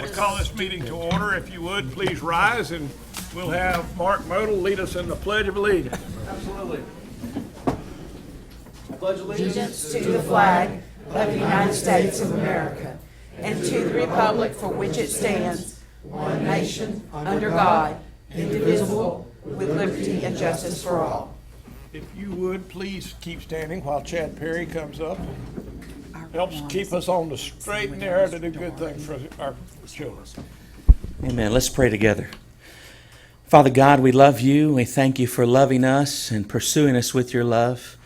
to call this meeting to order. If you would, please rise, and we'll have Mark Modell lead us in the Pledge of Allegiance. Absolutely. Allegiance to the flag of the United States of America and to the republic for which it stands, one nation, under God, indivisible, with liberty and justice for all. If you would, please keep standing while Chad Perry comes up. Helps keep us on the straight and narrow to do good things for our children. Amen. Let's pray together. Father God, we love you. We thank you for loving us and pursuing us with your love.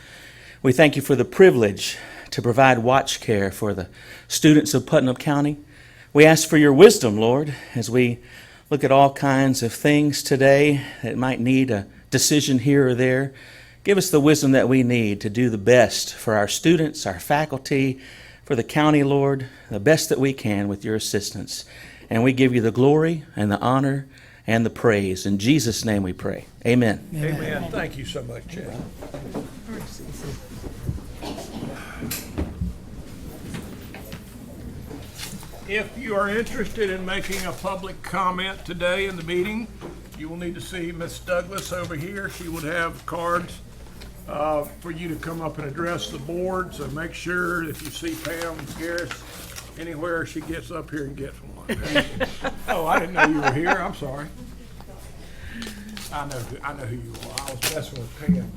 We thank you for the privilege to provide watch care for the students of Putnam County. We ask for your wisdom, Lord, as we look at all kinds of things today that might need a decision here or there. Give us the wisdom that we need to do the best for our students, our faculty, for the county, Lord, the best that we can with your assistance. And we give you the glory and the honor and the praise. In Jesus' name we pray. Amen. Amen. Thank you so much, Chad. If you are interested in making a public comment today in the meeting, you will need to see Miss Douglas over here. She would have cards for you to come up and address the board. So make sure if you see Pam Garris anywhere, she gets up here and gets one. Oh, I didn't know you were here. I'm sorry. I know who you are. I was messing with Pam.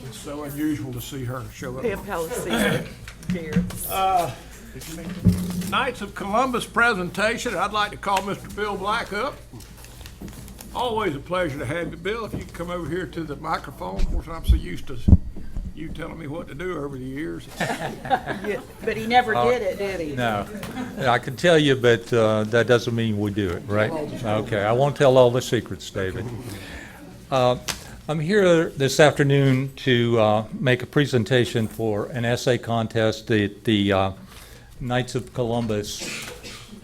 It's so unusual to see her show up. Pam Palisade here. Knights of Columbus presentation. I'd like to call Mr. Bill Black up. Always a pleasure to have you, Bill. If you could come over here to the microphone. Of course, I'm so used to you telling me what to do over the years. Yeah, but he never did it, did he? No, I can tell you, but that doesn't mean we do it, right? Okay, I won't tell all the secrets, David. I'm here this afternoon to make a presentation for an essay contest that the Knights of Columbus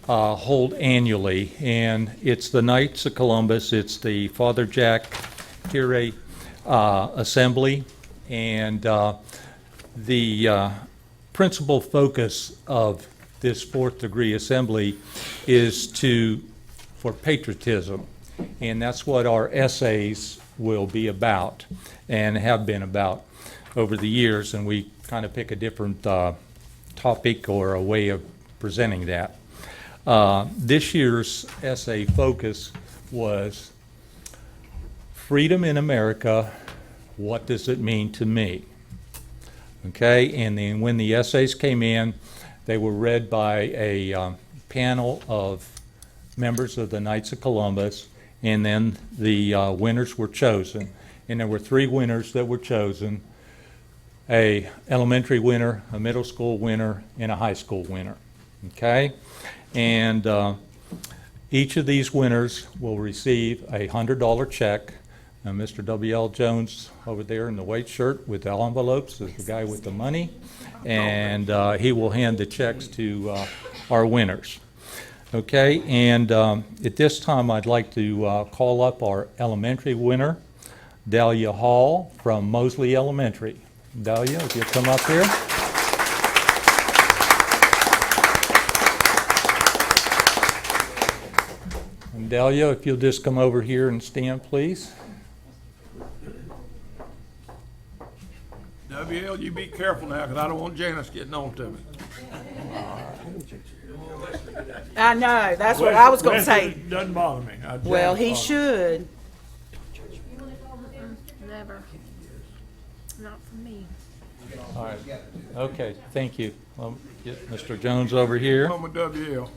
hold annually, and it's the Knights of Columbus. It's the Father Jack Curie Assembly, and the principal focus of this fourth degree assembly is for patriotism, and that's what our essays will be about and have been about over the years, and we kind of pick a different topic or a way of presenting that. This year's essay focus was freedom in America, what does it mean to me? Okay, and then when the essays came in, they were read by a panel of members of the Knights of Columbus, and then the winners were chosen. And there were 3 winners that were chosen: a elementary winner, a middle school winner, and a high school winner. Okay, and each of these winners will receive a $100 check. Mr. W.L. Jones over there in the white shirt with the envelopes is the guy with the money, and he will hand the checks to our winners. Okay, and at this time I'd like to call up our elementary winner, Dahlia Hall from Mosley Elementary. Dahlia, if you'll come up here. And Dahlia, if you'll just come over here and stand, please. WL, you be careful now, because I don't want Janice getting on to me. I know, that's what I was gonna say. Doesn't bother me. Well, he should. Never. Not for me. All right. Okay, thank you. Get Mr. Jones over here. Home with WL.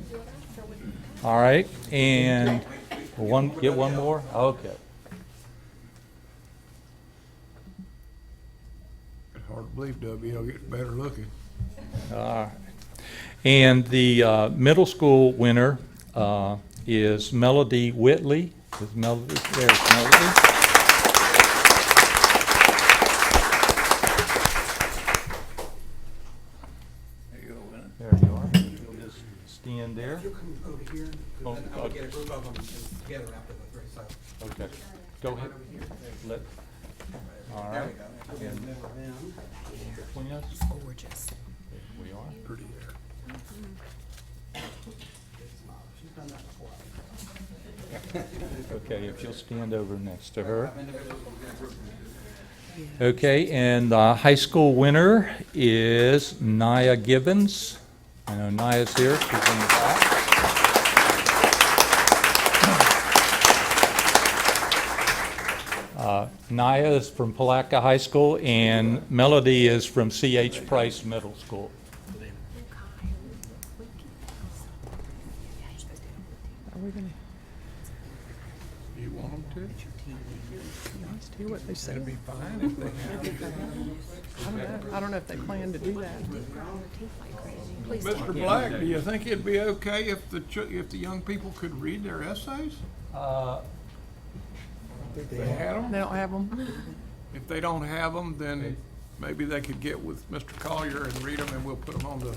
All right, and get one more? Okay. It's hard to believe WL gets better looking. All right. And the middle school winner is Melody Whitley. There's Melody. There's Melody. There you are. You'll just stand there. You'll come over here. Oh, I'll get a group of them together after the race. So, Okay. Go ahead. Let, all there right. we go. And between us, Gorgeous. we are. Pretty there. Okay, if you'll stand over next to her. Okay, and the high school winner is Nia Gibbons. I know Nia's here, she's in the back. Nia is from Palatka High School, and Melody is from C.H. Price Middle School. Do you want them to? Hear what they say. It'd be fine if they have. I don't know if they plan to do that. Mr. Black, do you think it'd be okay if if the young people could read their essays? If they had them? They don't have them? If they don't have them, then maybe they could get with Mr. Collier and read them, and we'll put them on the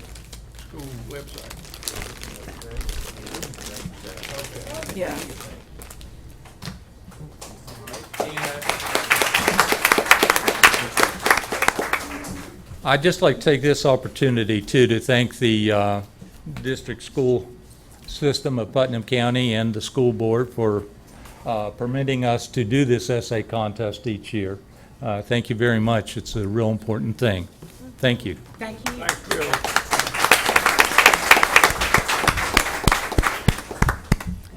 school website. Yeah. I'd just like to take this opportunity, too, to thank the district school system of Putnam County and the school board for permitting us to do this essay contest each year. Thank you very much. It's a real important thing. Thank you. Thank you. Thanks, Billy.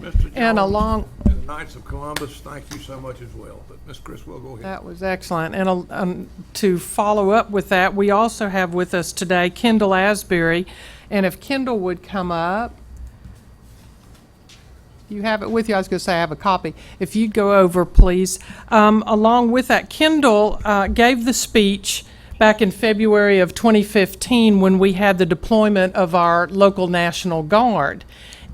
Mr. And Jones along, and the Knights of Columbus, thank you so much as well. But Ms. Criswell, go ahead. that was excellent. And to follow up with that, we also have with us today Kendall Asbury. And if Kendall would come up, you have it with you. I was going to say I have a copy. If you'd go over, please. Along with that, Kendall gave the speech back in February of 2015 when we had the deployment of our local National Guard.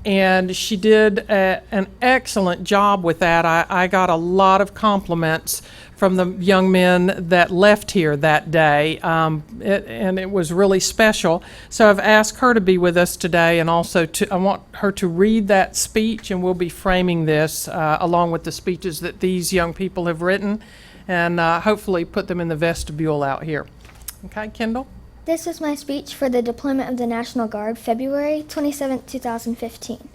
And she did an excellent job with that. I got a lot of compliments from the young men that left here that day, and it was really special. So I've asked her to be with us today, and also I want her to read that speech, and we'll be framing this along with the speeches that these young people have written, and hopefully put them in the vestibule out here. Okay, Kendall? This was my speech for the deployment of the National Guard, February 27, 2015.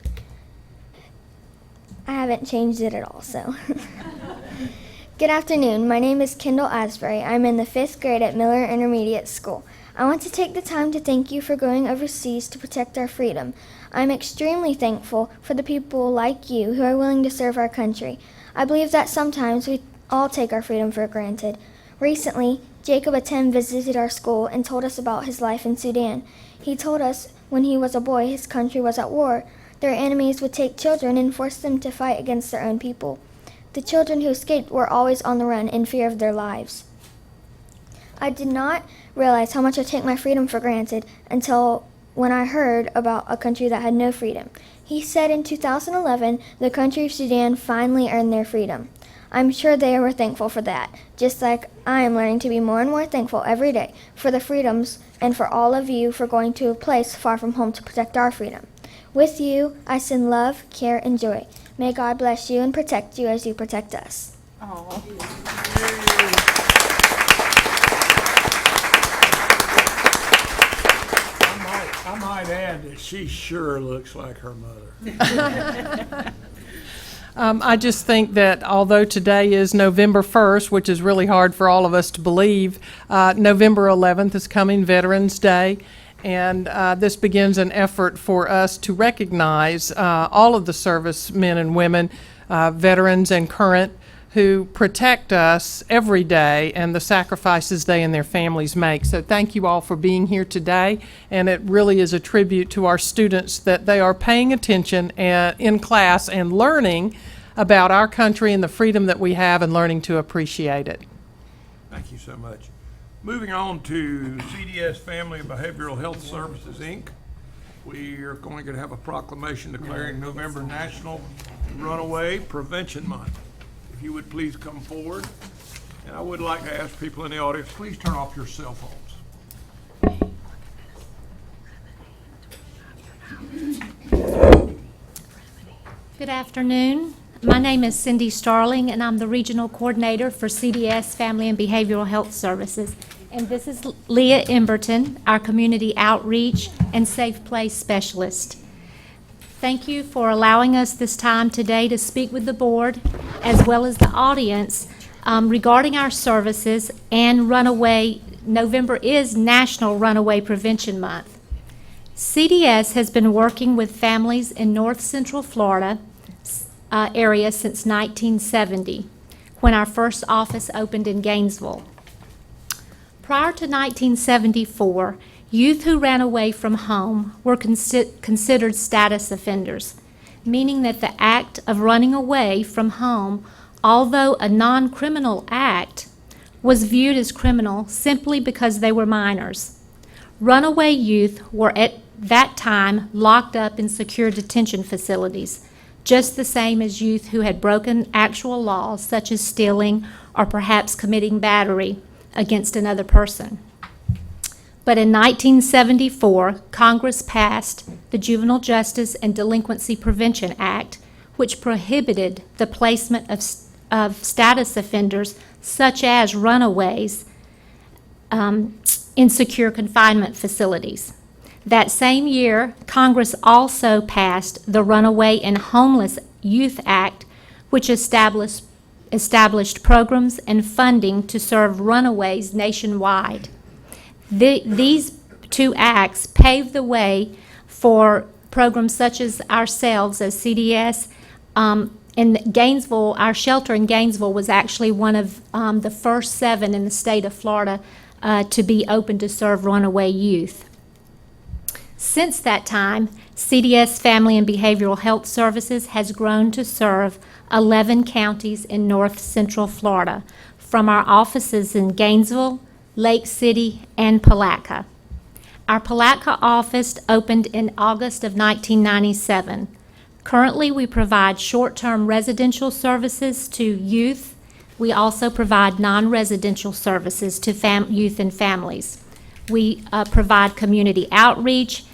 I haven't changed it at all, so. Good afternoon. My name is Kendall Asbury. I'm in the 5th grade at Miller Intermediate School. I want to take the time to thank you for going overseas to protect our freedom. I'm extremely thankful for the people like you who are willing to serve our country. I believe that sometimes we all take our freedom for granted. Recently, Jacob Atem visited our school and told us about his life in Sudan. He told us when he was a boy his country was at war. Their enemies would take children and force them to fight against their own people. The children who escaped were always on the run in fear of their lives. I did not realize how much I take my freedom for granted until when I heard about a country that had no freedom. He said in 2011 the country of Sudan finally earned their freedom. I'm sure they were thankful for that, just like I am learning to be more and more thankful every day for the freedoms and for all of you for going to a place far from home to protect our freedom. With you, I send love, care, and joy. May God bless you and protect you as you protect us. I might add that she sure looks like her mother. I just think that although today is November 1st, which is really hard for all of us to believe, November 11th is coming, Veterans Day, and this begins an effort for us to recognize all of the servicemen and women, veterans and current, who protect us every day and the sacrifices they and their families make. So thank you all for being here today, and it really is a tribute to our students that they are paying attention in class and learning about our country and the freedom that we have and learning to appreciate it. Thank you so much. Moving on to CDS Family and Behavioral Health Services, Inc. We are going to have a proclamation declaring November National Runaway Prevention Month. If you would please come forward. And I would like to ask people in the audience, please turn off your cell phones. Good afternoon. My name is Cindy Starling, and I'm the Regional Coordinator for CDS Family and Behavioral Health Services. And this is Leah Emberton, our Community Outreach and Safe Place Specialist. Thank you for allowing us this time today to speak with the board as well as the audience regarding our services and runaway. November is National Runaway Prevention Month. CDS has been working with families in North Central Florida area since 1970, when our first office opened in Gainesville. Prior to 1974, youth who ran away from home were considered status offenders, meaning that the act of running away from home, although a non-criminal act, was viewed as criminal simply because they were minors. Runaway youth were at that time locked up in secure detention facilities, just the same as youth who had broken actual laws such as stealing or perhaps committing battery against another person. But in 1974, Congress passed the Juvenile Justice and Delinquency Prevention Act, which prohibited the placement of status offenders, such as runaways, in secure confinement facilities. That same year, Congress also passed the Runaway and Homeless Youth Act, which established programs and funding to serve runaways nationwide. These two acts paved the way for programs such as ourselves as CDS. In Gainesville, our shelter in Gainesville was actually one of the first 7 in the state of Florida to be open to serve runaway youth. Since that time, CDS Family and Behavioral Health Services has grown to serve 11 counties in North Central Florida, from our offices in Gainesville, Lake City, and Palatka. Our Palatka office opened in August of 1997. Currently, we provide short-term residential services to youth. We also provide non-residential services to youth and families. We provide community outreach,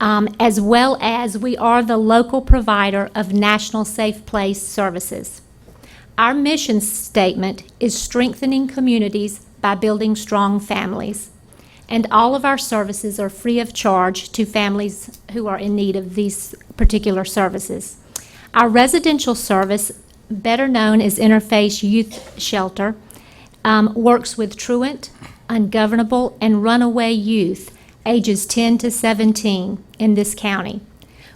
as well as we are the local provider of National Safe Place services. Our mission statement is strengthening communities by building strong families. And all of our services are free of charge to families who are in need of these particular services. Our residential service, better known as Interface Youth Shelter, works with truant, ungovernable, and runaway youth ages 10 to 17 in this county.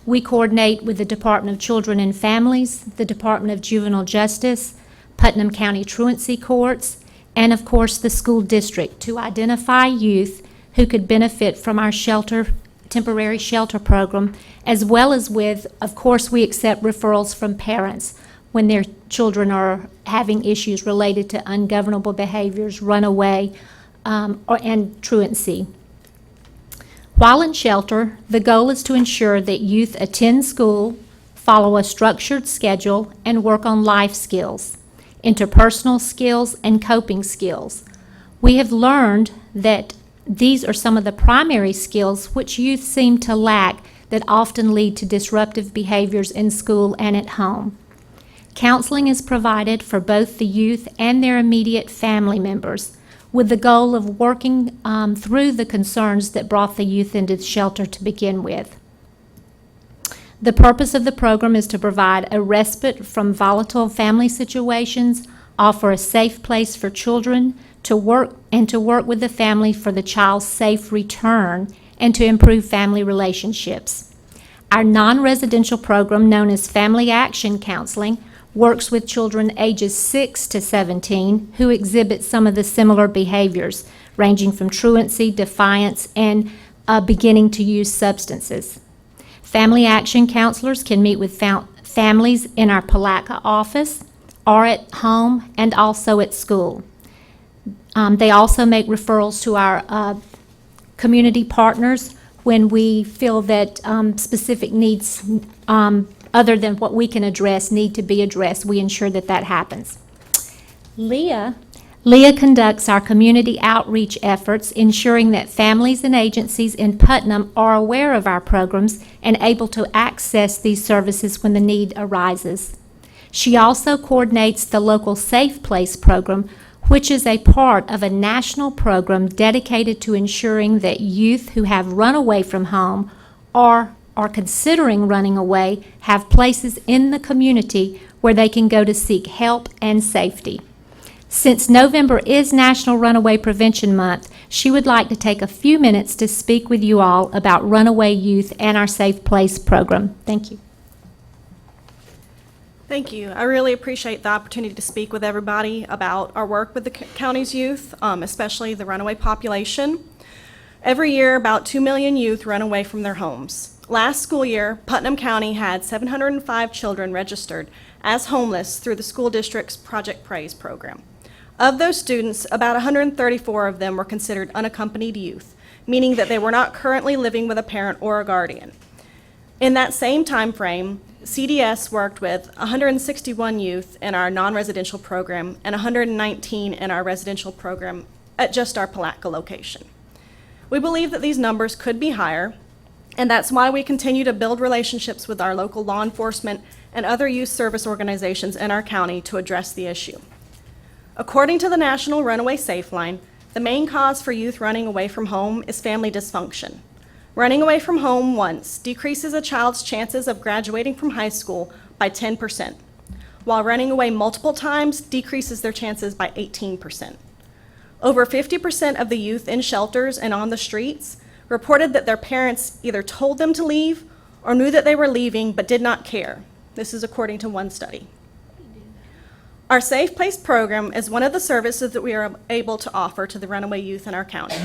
We coordinate with the Department of Children and Families, the Department of Juvenile Justice, Putnam County Truancy Courts, and of course the school district to identify youth who could benefit from our temporary shelter program, as well as of course, we accept referrals from parents when their children are having issues related to ungovernable behaviors, runaway, and truancy. While in shelter, the goal is to ensure that youth attend school, follow a structured schedule, and work on life skills, interpersonal skills, and coping skills. We have learned that these are some of the primary skills which youth seem to lack that often lead to disruptive behaviors in school and at home. Counseling is provided for both the youth and their immediate family members, with the goal of working through the concerns that brought the youth into the shelter to begin with. The purpose of the program is to provide a respite from volatile family situations, offer a safe place for children to work with the family for the child's safe return, and to improve family relationships. Our non-residential program, known as Family Action Counseling, works with children ages 6 to 17 who exhibit some of the similar behaviors, ranging from truancy, defiance, and beginning to use substances. Family action counselors can meet with families in our Palatka office or at home and also at school. They also make referrals to our community partners when we feel that specific needs other than what we can address need to be addressed. We ensure that that happens. Leah conducts our community outreach efforts, ensuring that families and agencies in Putnam are aware of our programs and able to access these services when the need arises. She also coordinates the local Safe Place program, which is a part of a national program dedicated to ensuring that youth who have run away from home or are considering running away have places in the community where they can go to seek help and safety. Since November is National Runaway Prevention Month, she would like to take a few minutes to speak with you all about runaway youth and our Safe Place program. Thank you. Thank you. I really appreciate the opportunity to speak with everybody about our work with the county's youth, especially the runaway population. Every year, about 2 million youth run away from their homes. Last school year, Putnam County had 705 children registered as homeless through the school district's Project Praise program. Of those students, about 134 of them were considered unaccompanied youth, meaning that they were not currently living with a parent or a guardian. In that same time frame, CDS worked with 161 youth in our non-residential program and 119 in our residential program at just our Palatka location. We believe that these numbers could be higher, and that's why we continue to build relationships with our local law enforcement and other youth service organizations in our county to address the issue. According to the National Runaway Safe Line, the main cause for youth running away from home is family dysfunction. Running away from home once decreases a child's chances of graduating from high school by 10%, while running away multiple times decreases their chances by 18%. Over 50% of the youth in shelters and on the streets reported that their parents either told them to leave or knew that they were leaving but did not care. This is according to one study. Our Safe Place program is one of the services that we are able to offer to the runaway youth in our county.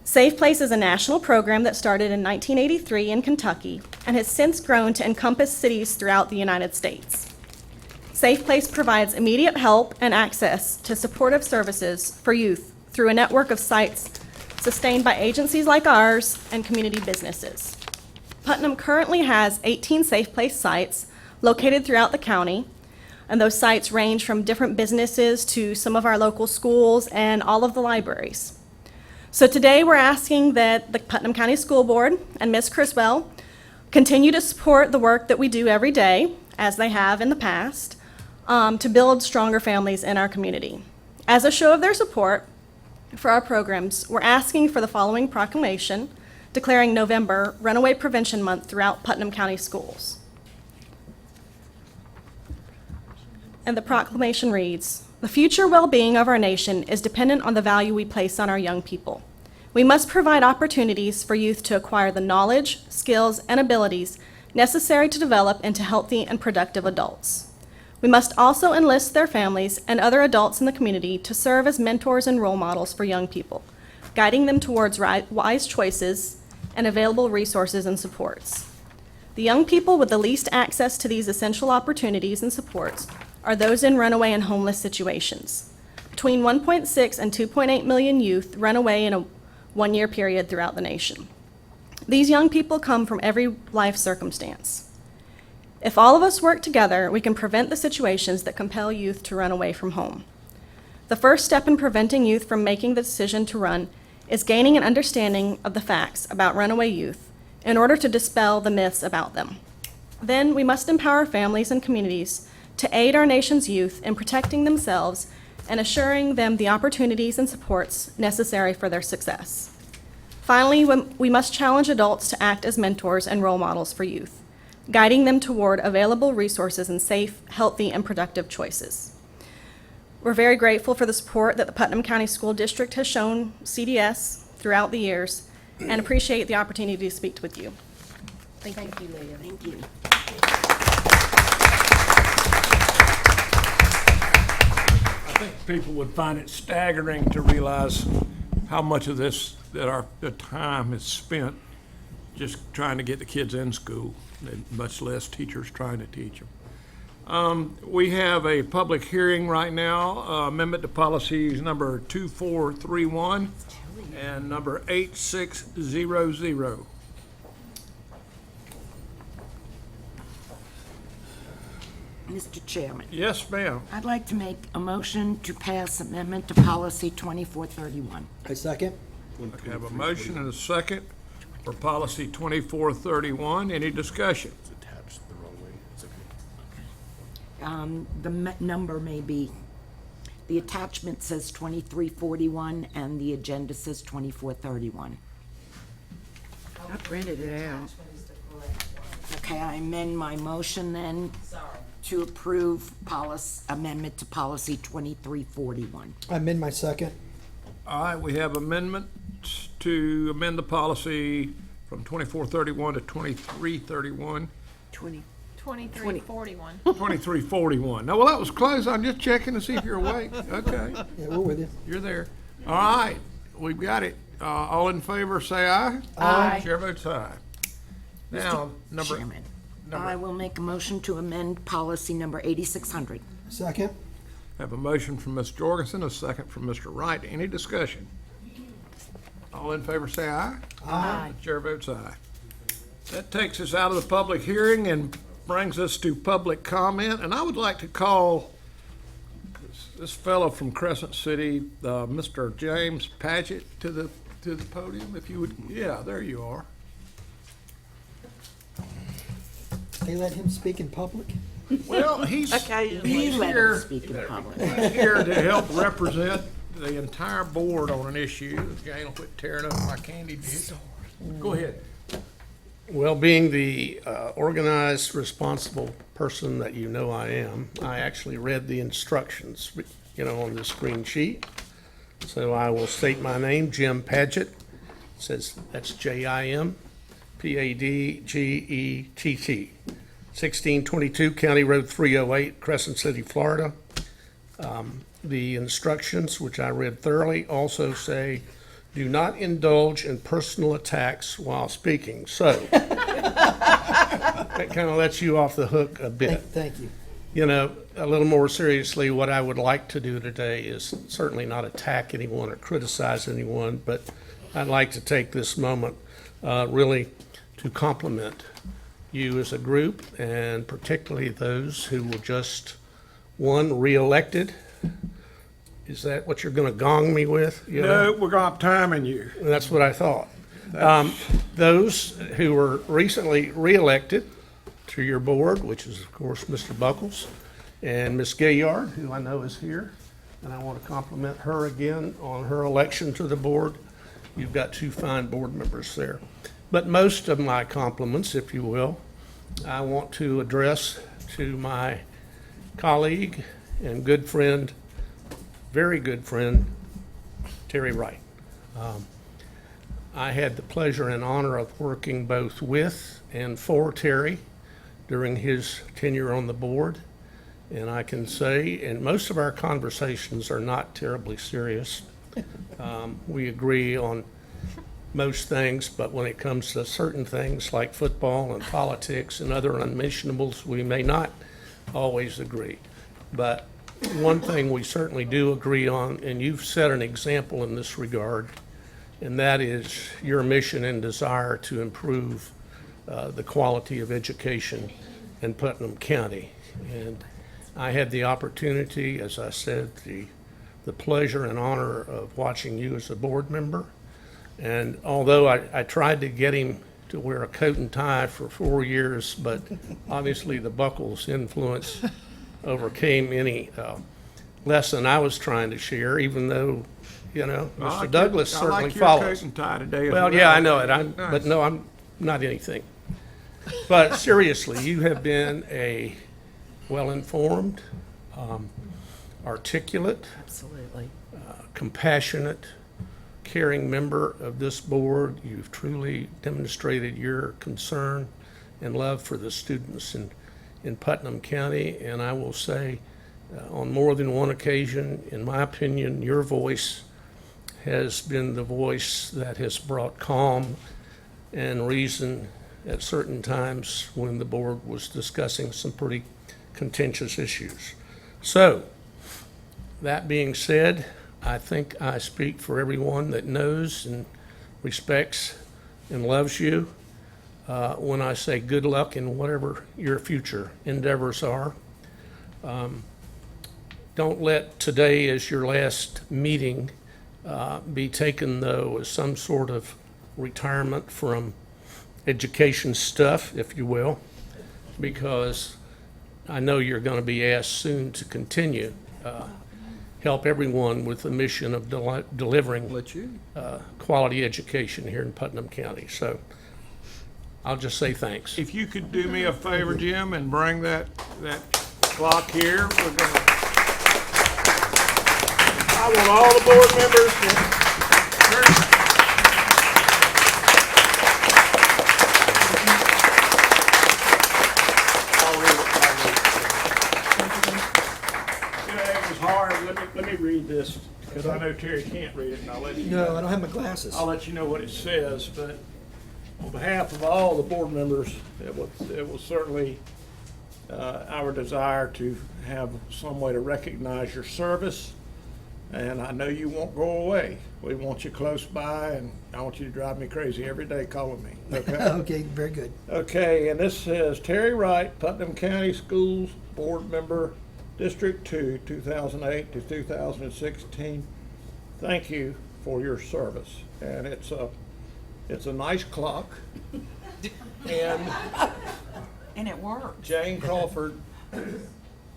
Safe Place is a national program that started in 1983 in Kentucky and has since grown to encompass cities throughout the United States. Safe Place provides immediate help and access to supportive services for youth through a network of sites sustained by agencies like ours and community businesses. Putnam currently has 18 Safe Place sites located throughout the county, and those sites range from different businesses to some of our local schools and all of the libraries. So today we're asking that the Putnam County School Board and Ms. Criswell continue to support the work that we do every day, as they have in the past, to build stronger families in our community. As a show of their support for our programs, we're asking for the following proclamation declaring November Runaway Prevention Month throughout Putnam County schools. And the proclamation reads, "The future well-being of our nation is dependent on the value we place on our young people. We must provide opportunities for youth to acquire the knowledge, skills, and abilities necessary to develop into healthy and productive adults. We must also enlist their families and other adults in the community to serve as mentors and role models for young people, guiding them towards wise choices and available resources and supports. The young people with the least access to these essential opportunities and supports are those in runaway and homeless situations. Between 1.6 and 2.8 million youth run away in a one-year period throughout the nation. These young people come from every life circumstance. If all of us work together, we can prevent the situations that compel youth to run away from home. The first step in preventing youth from making the decision to run is gaining an understanding of the facts about runaway youth in order to dispel the myths about them. Then we must empower families and communities to aid our nation's youth in protecting themselves and assuring them the opportunities and supports necessary for their success. Finally, we must challenge adults to act as mentors and role models for youth, guiding them toward available resources and safe, healthy, and productive choices. We're very grateful for the support that the Putnam County School District has shown CDS throughout the years and appreciate the opportunity to speak with you. Thank you, Leah. Thank you. I think people would find it staggering to realize how much of this, the time is spent just trying to get the kids in school, and much less teachers trying to teach them. We have a public hearing right now, amendment to policies number 2431 and number 8600. Mr. Chairman, Yes, ma'am. I'd like to make a motion to pass amendment to policy 2431. I second. I have a motion and a second for policy 2431. Any discussion? Number may be, the attachment says 2341 and the agenda says 2431. I printed it out. Okay, I amend my motion then to approve amendment to policy 2341. I amend my second. All right, we have amendments to amend the policy from 2431 to 2331. 2341. 2341. No, well, that was close. I'm just checking to see if you're awake. Okay, Yeah, we're with you. you're there. All right, we've got it. All in favor, say aye. Aye. Chair votes aye. Now, number, Chairman, number- I will make a motion to amend policy number 8600. Second. have a motion from Ms. Jorgensen, a second from Mr. Wright. Any discussion? All in favor, say aye. Aye. Chair votes aye. That takes us out of the public hearing and brings us to public comment, and I would like to call this fellow from Crescent City, Mr. James Paget, to the podium, if you would. Yeah, there you are. They let him speak in public? Well, he's He let him here, speak in public. here to help represent the entire board on an issue. Jane will quit tearing up my candy dish. Go ahead. Well, being the organized, responsible person that you know I am, I actually read the instructions, on the screen sheet. So I will state my name, Jim Paget. It says that's Jim Padgett, 1622 County Road 308, Crescent City, Florida. The instructions, which I read thoroughly, also say, do not indulge in personal attacks while speaking. So that kind of lets you off the hook a bit. Thank you. A little more seriously, what I would like to do today is certainly not attack anyone or criticize anyone, but I'd like to take this moment really to compliment you as a group, and particularly those who were just, one, reelected. Is that what you're going to gong me with? No, we're going to timing you. That's what I thought. Those who were recently reelected to your board, which is, of course, Mr. Buckles and Ms. Gaillard, who I know is here, and I want to compliment her again on her election to the board. You've got two fine board members there. But most of my compliments, if you will, I want to address to my colleague and good friend, very good friend, Terry Wright. I had the pleasure and honor of working both with and for Terry during his tenure on the board. And I can say, and most of our conversations are not terribly serious. We agree on most things, but when it comes to certain things like football and politics and other unmentionables, we may not always agree. But one thing we certainly do agree on, and you've set an example in this regard, and that is your mission and desire to improve the quality of education in Putnam County. And I had the opportunity, as I said, the pleasure and honor of watching you as a board member. And although I tried to get him to wear a coat and tie for 4 years, but obviously the Buckles influence overcame any lesson I was trying to share, even though, Mr. Douglas certainly follows. I like your coat and tie today as well. Well, yeah, I know it, Nice. but no, I'm not anything. But seriously, you have been a well-informed, articulate, Absolutely. compassionate, caring member of this board. You've truly demonstrated your concern and love for the students in Putnam County. And I will say, on more than one occasion, in my opinion, your voice has been the voice that has brought calm and reason at certain times when the board was discussing some pretty contentious issues. So, that being said, I think I speak for everyone that knows and respects and loves you when I say good luck in whatever your future endeavors are. Don't let today as your last meeting be taken, though, as some sort of retirement from education stuff, if you will, because I know you're going to be asked soon to continue. Help everyone with the mission of delivering quality education here in Putnam County. So I'll just say thanks. If you could do me a favor, Jim, and bring that clock here, we're gonna, I want all the board members to I'll read it. You know, it was hard. Let me read this, because I know Terry can't read it, and I'll let you know. No, I don't have my glasses. I'll let you know what it says, but on behalf of all the board members, it was certainly our desire to have some way to recognize your service. And I know you won't go away. We want you close by, and I want you to drive me crazy every day calling me, okay? Okay, very good. Okay, and this says Terry Wright, Putnam County Schools Board Member, District 2, 2008 to 2016. Thank you for your service. And it's a nice clock. And And it worked. Jane Crawford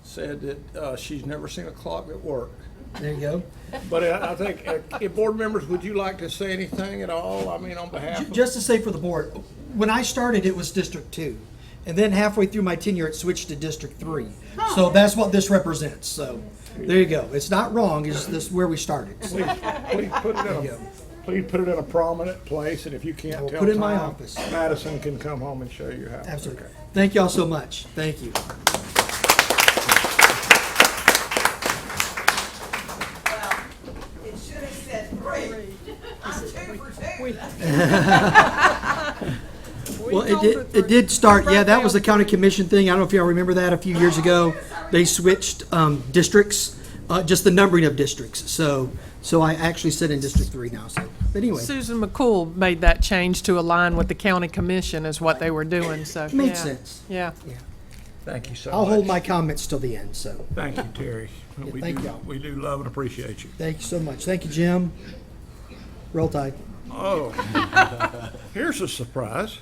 said that she's never seen a clock that worked. There you go. But I think, if board members, would you like to say anything at all? I mean, on behalf of... Just to say for the board, when I started, it was District 2. And then halfway through my tenure, it switched to District 3. So that's what this represents. So there you go. It's not wrong. It's this where we started. So Please put it in a prominent place, and if you can't We'll tell put it in my time, office. Madison can come home and show you how. Absolutely. Okay. Thank y'all so much. Thank you. It should have said three. I'm 2 for 2. Well, it did start, yeah, that was the county commission thing. I don't know if y'all remember that a few years ago. They switched districts, just the numbering of districts. So I actually sit in District 3 now, so, but anyway. Susan McCool made that change to align with the county commission is what they were doing, so. Makes yeah. sense. Yeah. Thank you so much. I'll hold my comments till the end, so. Thank you, Terry. thank y'all. We do love and appreciate you. Thank you so much. Thank you, Jim. Roll Tide. Oh, here's a surprise.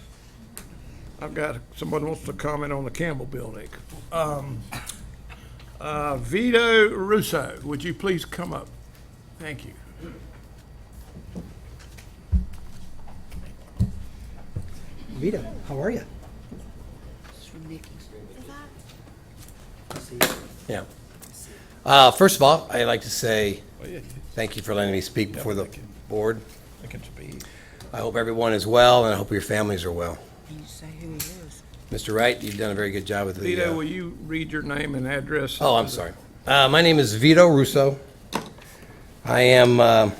I've got, someone wants to comment on the Campbell Building. Vito Russo, would you please come up? Thank you. Vito, how are you? Yeah. First of all, I'd like to say thank you for letting me speak before the board. I can speak. I hope everyone is well, and I hope your families are well. Can you say who he is? Mr. Wright, you've done a very good job with the... Vito, will you read your name and address? Oh, I'm sorry. My name is Vito Russo. I am, I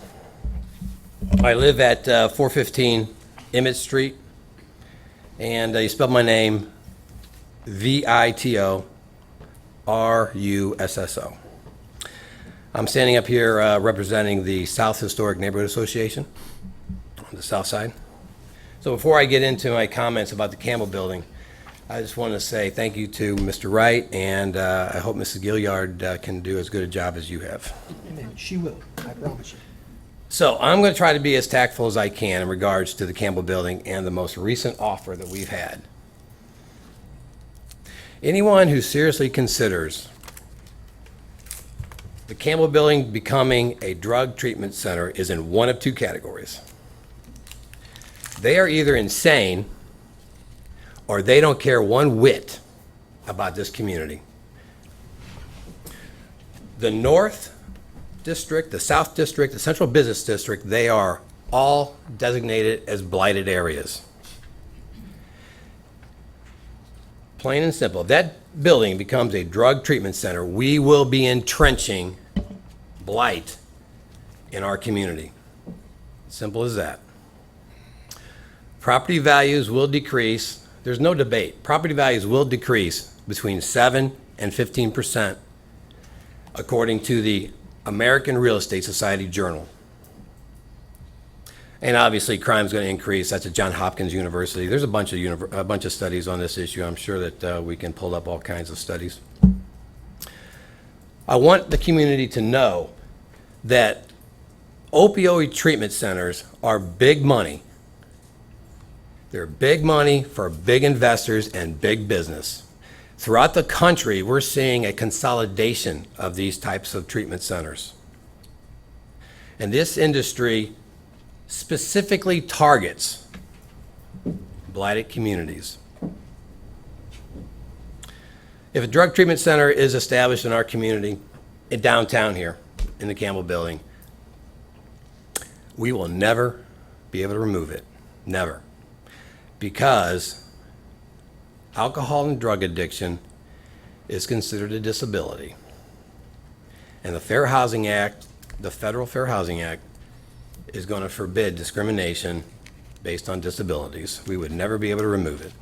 live at 415 Emmett Street, and you spelled my name Vitorusso. I'm standing up here representing the South Historic Neighborhood Association on the south side. So before I get into my comments about the Campbell Building, I just want to say thank you to Mr. Wright, and I hope Mrs. Gilliard can do as good a job as you have. Amen. She will, I promise you. So I'm going to try to be as tactful as I can in regards to the Campbell Building and the most recent offer that we've had. Anyone who seriously considers the Campbell Building becoming a drug treatment center is in one of two categories. They are either insane or they don't care one whit about this community. The North District, the South District, the Central Business District, they are all designated as blighted areas. Plain and simple. If that building becomes a drug treatment center, we will be entrenching blight in our community. Simple as that. Property values will decrease. There's no debate. Property values will decrease between 7 and 15%, according to the American Real Estate Society Journal. And obviously, crime's going to increase. That's at Johns Hopkins University. There's a bunch of studies on this issue. I'm sure that we can pull up all kinds of studies. I want the community to know that opioid treatment centers are big money. They're big money for big investors and big business. Throughout the country, we're seeing a consolidation of these types of treatment centers. And this industry specifically targets blighted communities. If a drug treatment center is established in our community, in downtown here, in the Campbell Building, we will never be able to remove it. Never. Because alcohol and drug addiction is considered a disability. And the Fair Housing Act, the Federal Fair Housing Act, is going to forbid discrimination based on disabilities. We would never be able to remove it.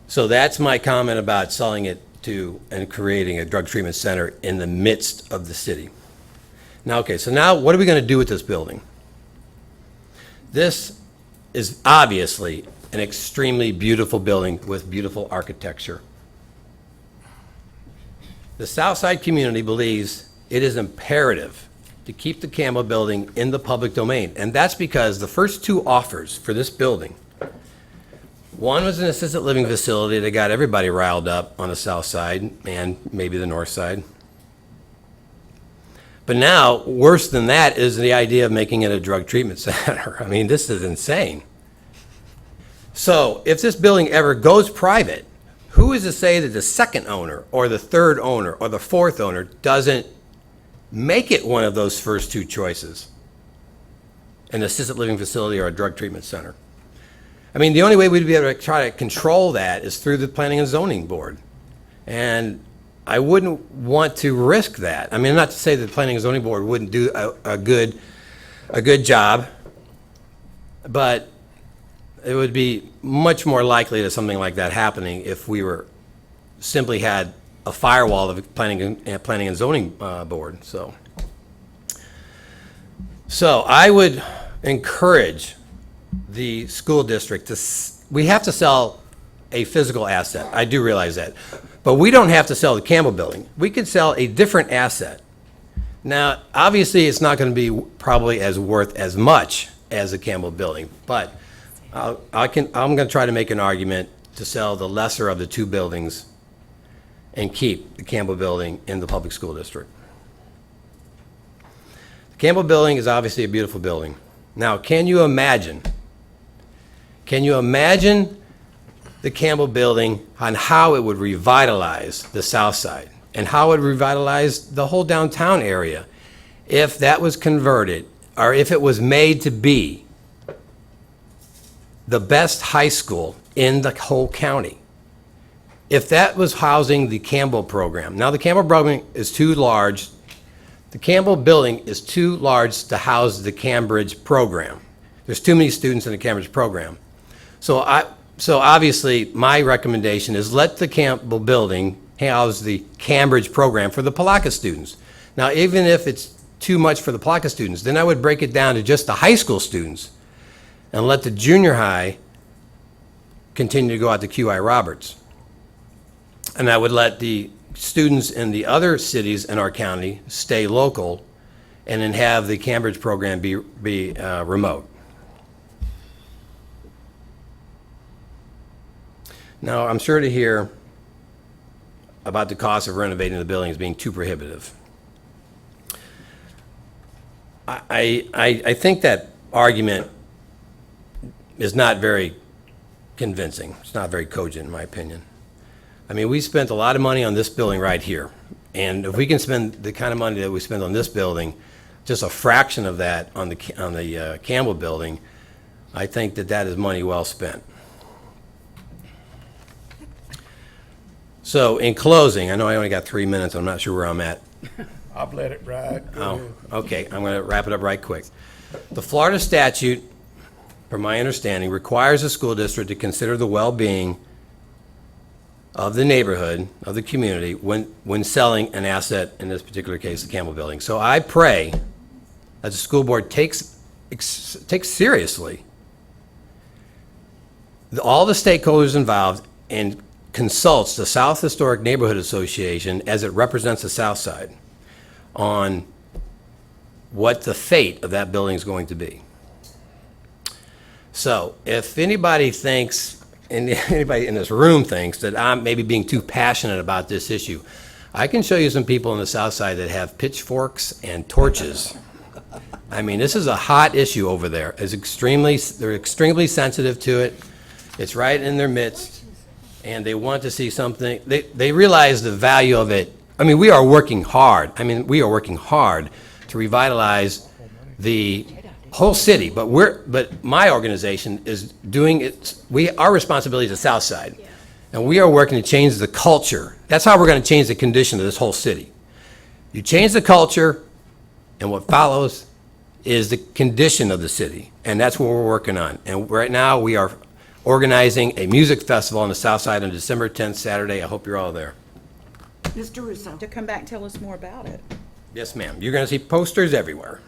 So that's my comment about selling it to and creating a drug treatment center in the midst of the city. Now, okay, so now what are we going to do with this building? This is obviously an extremely beautiful building with beautiful architecture. The Southside community believes it is imperative to keep the Campbell Building in the public domain, and that's because the first two offers for this building, one was an assisted living facility that got everybody riled up on the south side and maybe the north side. But now, worse than that is the idea of making it a drug treatment center. I mean, this is insane. So if this building ever goes private, who is to say that the second owner or the third owner or the fourth owner doesn't make it one of those first two choices? An assisted living facility or a drug treatment center. I mean, the only way we'd be able to try to control that is through the Planning and Zoning Board. And I wouldn't want to risk that. I mean, not to say that the Planning and Zoning Board wouldn't do a good job, but it would be much more likely to something like that happening if we were simply had a firewall of the Planning and Zoning Board. So I would encourage the school district we have to sell a physical asset. I do realize that. But we don't have to sell the Campbell Building. We could sell a different asset. Now, obviously, it's not going to be probably as worth as much as the Campbell Building, but I'm going to try to make an argument to sell the lesser of the two buildings and keep the Campbell Building in the public school district. The Campbell Building is obviously a beautiful building. Now, can you imagine the Campbell Building on how it would revitalize the South Side and how it would revitalize the whole downtown area if that was converted, or if it was made to be the best high school in the whole county? If that was housing the Campbell program. Now, the Campbell program is too large. The Campbell Building is too large to house the Cambridge program. There's too many students in the Cambridge program. So obviously, my recommendation is let the Campbell Building house the Cambridge program for the Palaca students. Now, even if it's too much for the Palaca students, then I would break it down to just the high school students and let the junior high continue to go out to QI Roberts. And I would let the students in the other cities in our county stay local and then have the Cambridge program be remote. Now, I'm sure to hear about the cost of renovating the building as being too prohibitive. I think that argument is not very convincing. It's not very cogent, in my opinion. I mean, we spent a lot of money on this building right here. And if we can spend the kind of money that we spend on this building, just a fraction of that on the Campbell Building, I think that is money well spent. So in closing, I know I only got 3 minutes. I'm not sure where I'm at. I've let it ride. Go ahead. Okay. I'm going to wrap it up right quick. The Florida statute, from my understanding, requires the school district to consider the well-being of the neighborhood, of the community, when selling an asset, in this particular case, the Campbell Building. So I pray that the school board takes seriously all the stakeholders involved and consults the South Historic Neighborhood Association, as it represents the South Side, on what the fate of that building is going to be. So if anybody thinks, and anybody in this room thinks, that I'm maybe being too passionate about this issue, I can show you some people on the South Side that have pitchforks and torches I mean, this is a hot issue over there. They're extremely sensitive to it. It's right in their midst, and they want to see something. They realize the value of it. I mean, we are working hard. We are working hard to revitalize the whole city, but my organization is doing it. Our responsibility is the South Side, and we are working to change the culture. That's how we're going to change the condition of this whole city. You change the culture, and what follows is the condition of the city, and that's what we're working on. And right now, we are organizing a music festival on the South Side on December 10th, Saturday. I hope you're all there. Mr. Russo, To come back and tell us more about it. Yes, ma'am. You're going to see posters everywhere.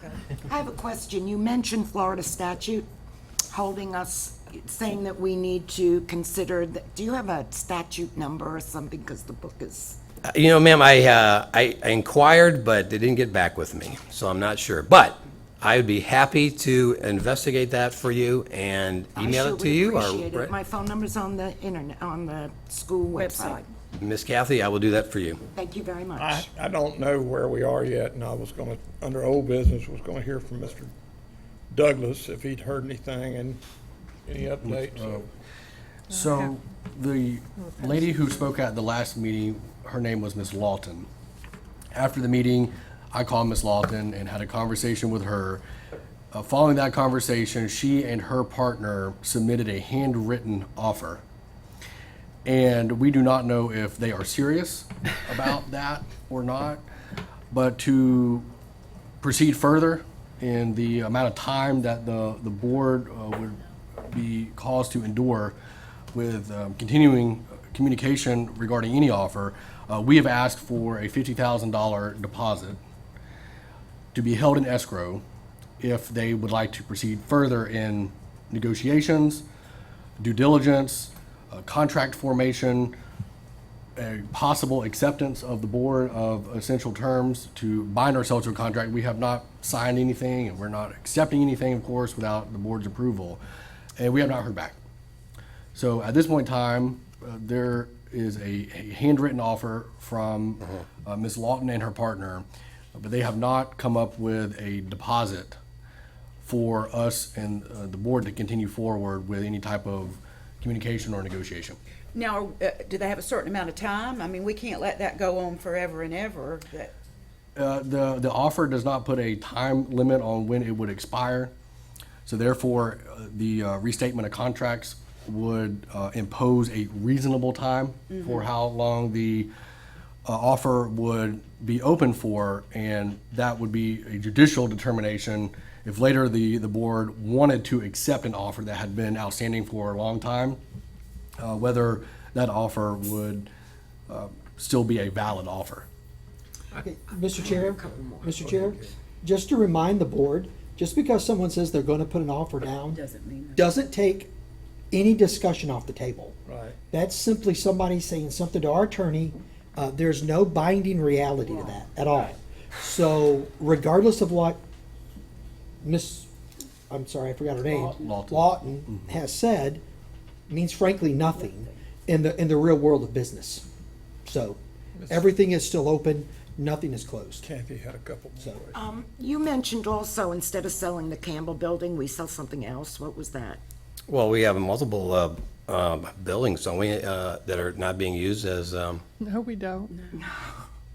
I have a question. You mentioned Florida statute holding us, saying that we need to consider, do you have a statute number or something, because the book is... Ma'am, I inquired, but they didn't get back with me, so I'm not sure. But I would be happy to investigate that for you and email it to you. I sure would appreciate it. My phone number's on the internet, on the school website. Miss Kathy, I will do that for you. Thank you very much. I don't know where we are yet, and I was going to, under old business, was going to hear from Mr. Douglas if he'd heard anything and any updates. So the lady who spoke at the last meeting, her name was Miss Lawton. After the meeting, I called Miss Lawton and had a conversation with her. Following that conversation, she and her partner submitted a handwritten offer. And we do not know if they are serious about that or not, but to proceed further in the amount of time that the board would be caused to endure with continuing communication regarding any offer, we have asked for a $50,000 deposit to be held in escrow if they would like to proceed further in negotiations, due diligence, contract formation, a possible acceptance of the board of essential terms to bind ourselves to a contract. We have not signed anything, and we're not accepting anything, of course, without the board's approval, and we have not heard back. So at this point in time, there is a handwritten offer from Ms. Lawton and her partner, but they have not come up with a deposit for us and the board to continue forward with any type of communication or negotiation. Now, do they have a certain amount of time? I mean, we can't let that go on forever and ever. The offer does not put a time limit on when it would expire. So therefore, the restatement of contracts would impose a reasonable time for how long the offer would be open for, and that would be a judicial determination if later the board wanted to accept an offer that had been outstanding for a long time, whether that offer would still be a valid offer. Mr. Chair, just to remind the board, just because someone says they're going to put an offer down doesn't take any discussion off the table. Right. That's simply somebody saying something to our attorney. There's no binding reality to that at all. So regardless of what I'm sorry, I forgot her name, Lawton has said, means frankly nothing in the real world of business. So everything is still open, nothing is closed. Kathy had a couple more. You mentioned also, instead of selling the Campbell Building, we sell something else. What was that? Well, we have multiple buildings, don't we, that are not being used as, No, we don't.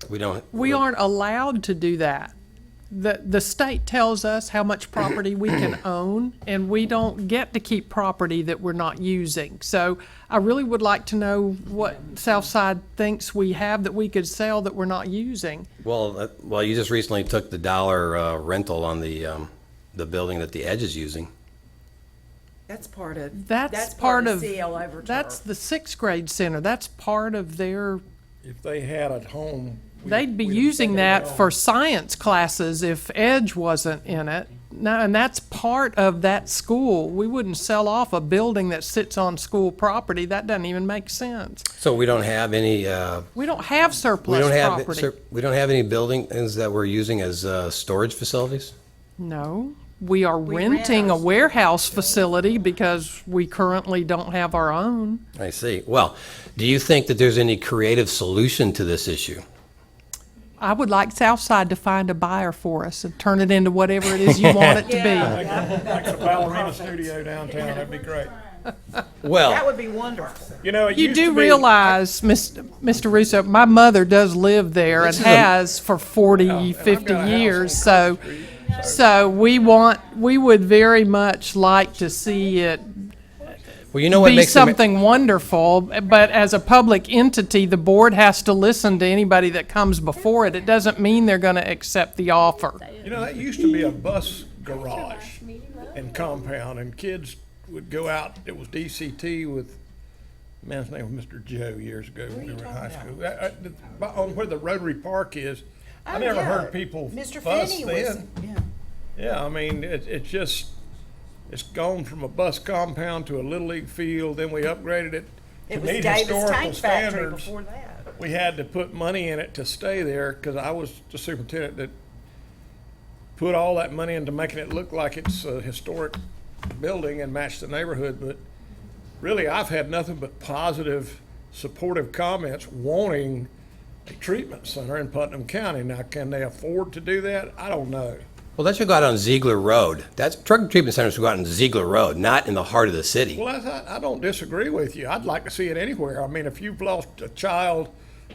we don't. We aren't allowed to do that. The state tells us how much property we can own, and we don't get to keep property that we're not using. So I really would like to know what Southside thinks we have that we could sell that we're not using. Well, you just recently took the dollar rental on the building that the Edge is using. That's part of That's part of CL Everett. that's the sixth grade center. That's part of their. If they had at home. They'd be we'd using take it that down. for science classes if Edge wasn't in it. No, and that's part of that school. We wouldn't sell off a building that sits on school property. That doesn't even make sense. So we don't have any, We don't have we surplus don't have, property. we don't have any buildings that we're using as storage facilities? No, we are rent renting a ours. warehouse facility because we currently don't have our own. I see. Well, do you think that there's any creative solution to this issue? I would like Southside to find a buyer for us and turn it into whatever it is you want it to be. Like the ballerina studio downtown, that'd be great. Well, That would be wonderful. You know, it You used to do be- realize, Mr. Russo, my mother does live there and This is a- has for 40, 50 years, so, we would very much like to see it well, you know what be makes something wonderful, but as a public entity, the board has to listen to anybody that comes before it. It doesn't mean they're gonna accept the offer. You know, that used to be a bus garage and compound, and kids would go out. It was DCT with, man's name was Mr. Joe years ago when we were in high school. On where the Rotary Park is, I never heard people Mr. fuss Finney was, then. Yeah, I mean, it's just, it's gone from a bus compound to a Little League field, then we upgraded it to it was meet Davis historical Tank Factory standards. before that. We had to put money in it to stay there, because I was the superintendent that put all that money into making it look like it's a historic building and match the neighborhood. But really, I've had nothing but positive, supportive comments wanting a treatment center in Putnam County. Now, can they afford to do that? I don't know. Well, that should go out on Ziegler Road. That's, drug treatment centers should go out on Ziegler Road, not in the heart of the city. Well, I don't disagree with you. I'd like to see it anywhere. I mean, if you've lost a child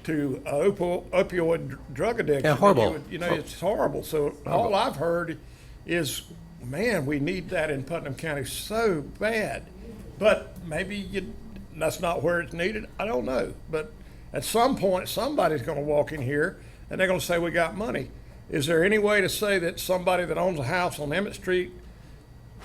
to opioid drug addiction, Yeah, horrible. It's horrible. So all I've heard is, man, we need that in Putnam County so bad. But maybe that's not where it's needed. I don't know. But at some point, somebody's going to walk in here and they're going to say, we got money. Is there any way to say that somebody that owns a house on Emmett Street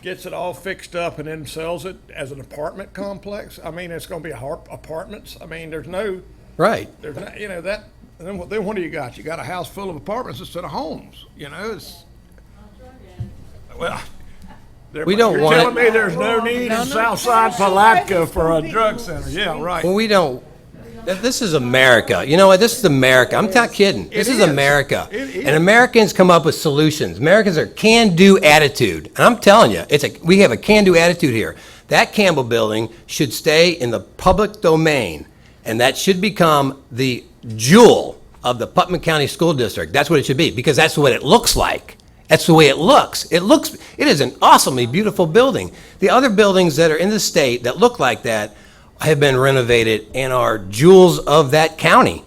gets it all fixed up and then sells it as an apartment complex? I mean, it's going to be apartments. I mean, there's no, Right. that. Then what do you got? You got a house full of apartments instead of homes. Well, We don't you're want it- telling me there's no need in Southside Palatka for a drug center. Yeah, right. Well, we don't, this is America. You know what? This is America. I'm not kidding. This is is. America. It is. And Americans come up with solutions. Americans are can-do attitude. And I'm telling you, we have a can-do attitude here. That Campbell building should stay in the public domain, and that should become the jewel of the Putnam County School District. That's what it should be, because that's what it looks like. That's the way it looks. It is an awesomely beautiful building. The other buildings that are in the state that look like that have been renovated and are jewels of that county.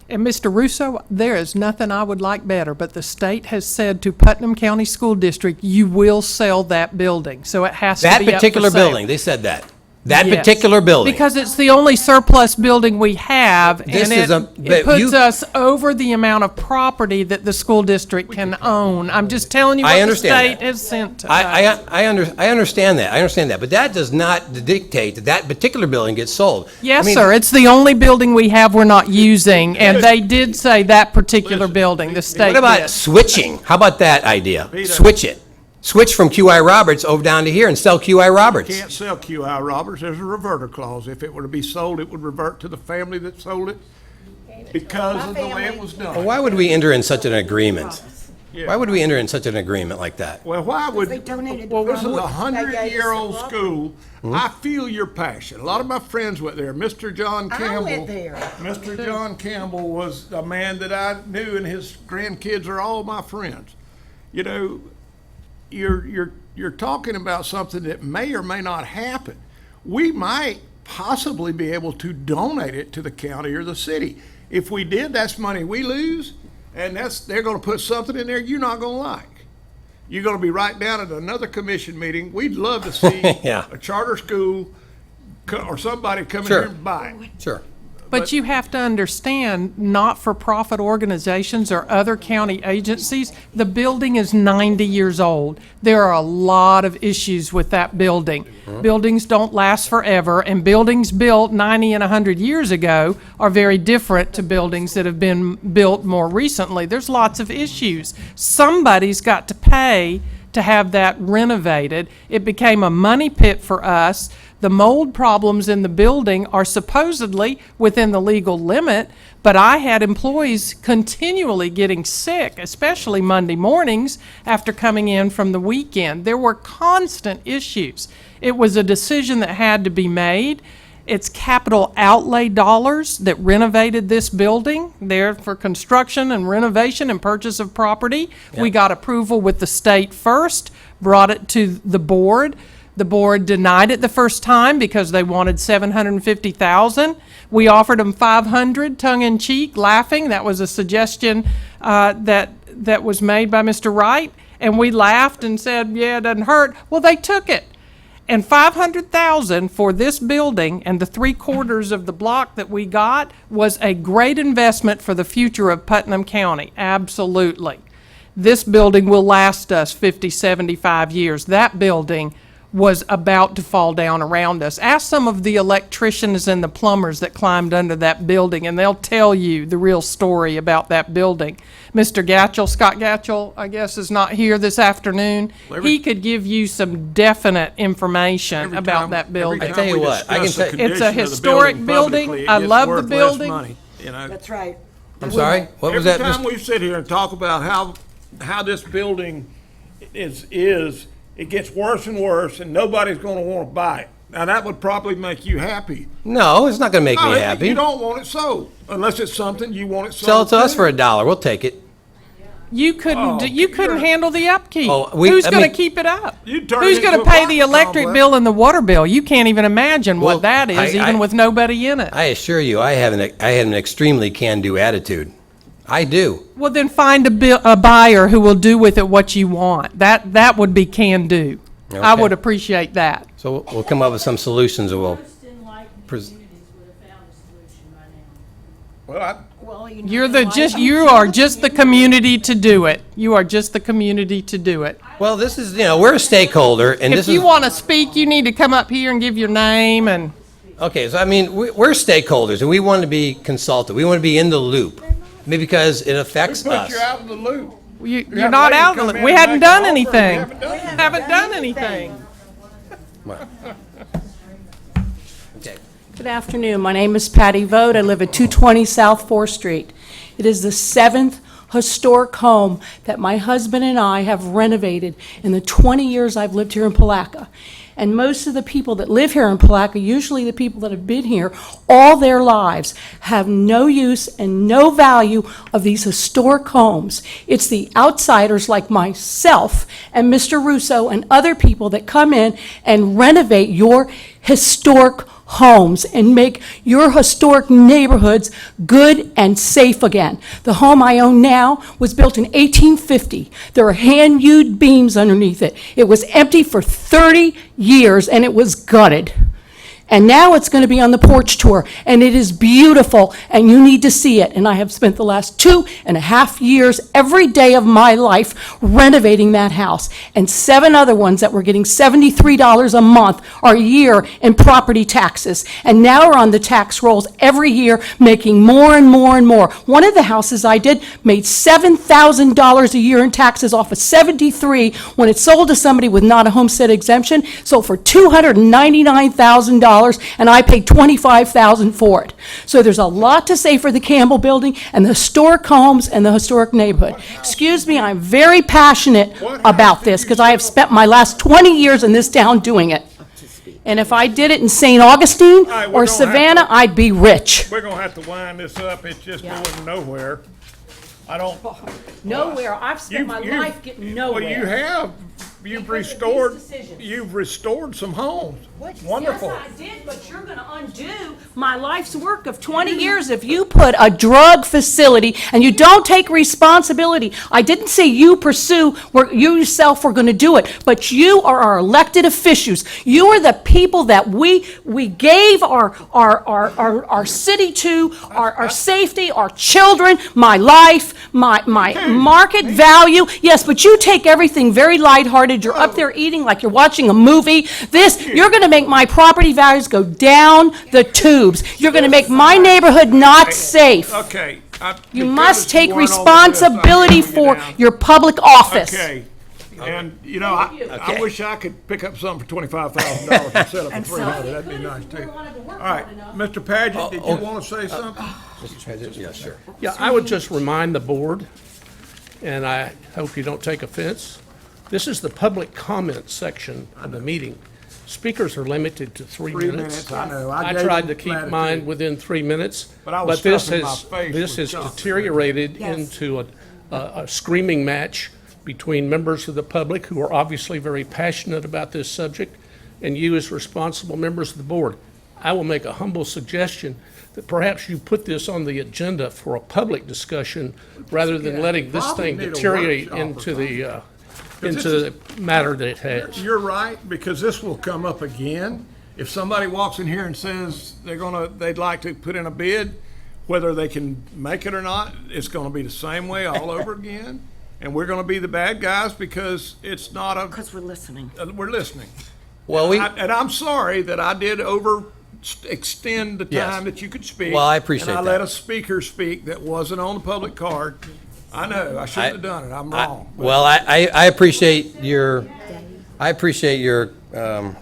And Mr. Russo, there is nothing I would like better, but the state has said to Putnam County School District, you will sell that building, so it has to be up That for particular sale. building, they said that. That Yes. particular building. Because it's the only surplus building we have, This and is a- it but puts you- us over the amount of property that the school district can own. I'm just telling you I what the understand state that. has sent to us. I understand that. I understand that. But that does not dictate that that particular building gets sold. Yes, I mean, sir, it's the only building we have we're not using, and they did say that particular building, the state What about did. switching? How about that idea? Vito. Switch it. Switch from QI Roberts over down to here and sell QI Roberts. Can't sell QI Roberts. There's a reverter clause. If it were to be sold, it would revert to the family that sold it because of the way it was done. Why would we enter in such an agreement? Yeah. Why would we enter in such an agreement like that? Well, why would, They donated well, the this is a property. They gave us 100-year-old the school. I feel your passion. A lot of my friends went there. Mr. John I Campbell. went there. Mr. John Campbell was a man that I knew, and his grandkids are all my friends. You know, you're talking about something that may or may not happen. We might possibly be able to donate it to the county or the city. If we did, that's money we lose, and they're going to put something in there you're not going to like. You're going to be right down at another commission meeting. We'd love to see Yeah. a charter school or somebody come in Sure. here and buy it. Sure. But you have to understand, not-for-profit organizations or other county agencies, the building is 90 years old. There are a lot of issues with that building. Buildings don't last forever, and buildings built 90 and 100 years ago are very different to buildings that have been built more recently. There's lots of issues. Somebody's got to pay to have that renovated. It became a money pit for us. The mold problems in the building are supposedly within the legal limit, but I had employees continually getting sick, especially Monday mornings after coming in from the weekend. There were constant issues. It was a decision that had to be made. It's capital outlay dollars that renovated this building. They're for construction and renovation and purchase of property. We got approval with the state first, brought it to the board. The board denied it the first time because they wanted $750,000. We offered them $500, tongue-in-cheek, laughing. That was a suggestion that was made by Mr. Wright. And we laughed and said, yeah, it doesn't hurt. Well, they took it. And $500,000 for this building and the 3/4 of the block that we got was a great investment for the future of Putnam County. Absolutely. This building will last us 50, 75 years. That building was about to fall down around us. Ask some of the electricians and the plumbers that climbed under that building, and they'll tell you the real story about that building. Mr. Gatchell, Scott Gatchell, I guess, is not here this afternoon. He could give you some definite information about that building. I tell you what, I can say- It's a historic building. I love the building. That's right. I'm sorry? What was that? Every time we sit here and talk about how this building is, it gets worse and worse, and nobody's gonna wanna buy it. Now, that would probably make you happy. No, it's not gonna make me No, happy. You don't want it sold, unless it's something you want it sold. Sell it to us too. for $1, we'll take it. You couldn't handle the upkeep. Oh, Who's going to keep it up? You'd turn it Who's into going to a pay the apartment electric complex. bill and the water bill? You can't even imagine Well, what that is, even with nobody in it. I assure you, I have an extremely can-do attitude. I do. Well, then find a buyer who will do with it what you want. That would be can do. I Okay. would appreciate that. So we'll come up with some solutions and we'll. Well, You are just the community to do it. You are just the community to do it. Well, this is, we're a stakeholder and If this you is, want to speak, you need to come up here and give your name and. okay, so I mean, we're stakeholders and we want to be consulted. We want to be in the loop. I mean, because it affects put us. you out of the loop. You're not lady out of come the, in we and hadn't make an done offer, anything. we haven't done Haven't done anything. Okay. Good afternoon. My name is Patty Vogt. I live at 220 South 4th Street. It is the 7th historic home that my husband and I have renovated in the 20 years I've lived here in Palaca. And most of the people that live here in Palaca, usually the people that have been here all their lives, have no use and no value of these historic homes. It's the outsiders like myself and Mr. Russo and other people that come in and renovate your historic homes and make your historic neighborhoods good and safe again. The home I own now was built in 1850. There are hand-hewed beams underneath it. It was empty for 30 years and it was gutted. And now it's going to be on the porch tour, and it is beautiful, and you need to see it. And I have spent the last 2.5 years, every day of my life, renovating that house. And 7 other ones that were getting $73 a month or a year in property taxes. And now are on the tax rolls every year, making more and more and more. One of the houses I did made $7,000 a year in taxes off of 73 when it sold to somebody with not a homestead exemption, sold for $299,000. And I paid $25,000 for it. So there's a lot to say for the Campbell Building and the historic homes and the historic neighborhood. Excuse me, I'm very passionate about this because I have spent my last 20 years in this town doing it. And if I did it in St. Augustine right, we're or gonna have Savannah, to- I'd be rich. We're gonna have to wind this up. It's just going nowhere. I don't. Nowhere. I've spent my You- life getting Well, nowhere. you have. You've Because of restored. these decisions. You've restored some homes. Wonderful. Yes, I did, but you're going to undo my life's work of 20 years if you put a drug facility and you don't take responsibility. I didn't say you pursue, you yourself were going to do it, but you are our elected officials. You are the people that we gave our city to, our safety, our children, my life, my market value. Yes, but you take everything very lighthearted. You're up there eating like you're watching a movie. You're going to make my property values go down the tubes. You're going to make my neighborhood not safe. Okay. You must take weren't over this, I'm responsibility gonna for get down. your public office. Okay. And, I wish I could pick up something for $25,000 instead of for 300. That'd be nice too. All right, Mr. Paget, did you want to say something? Yeah, sure. Yeah, I would just remind the board, and I hope you don't take offense, this is the public comment section of the meeting. speakers are limited to 3 3 minutes. minutes, I know. I gave tried them to keep latitude. mine within 3 minutes. But I was this stuffing my has face this with has chocolate. deteriorated Yes. into a screaming match between members of the public who are obviously very passionate about this subject and you as responsible members of the board. I will make a humble suggestion that perhaps you put this on the agenda for a public discussion rather than letting this Probably thing need a deteriorate workshop or into the this into the matter that it has. You're right, because this will come up again. If somebody walks in here and says they'd like to put in a bid, whether they can make it or not, it's gonna be the same way all over again. And we're gonna be the bad guys because it's not a, Because we're listening. we're listening. Well, And I'm sorry that I did extend the Yes. time that you could speak. Well, I appreciate And I let that. a speaker speak that wasn't on the public card. I know, I shouldn't have done it, I'm wrong. But Well, I appreciate your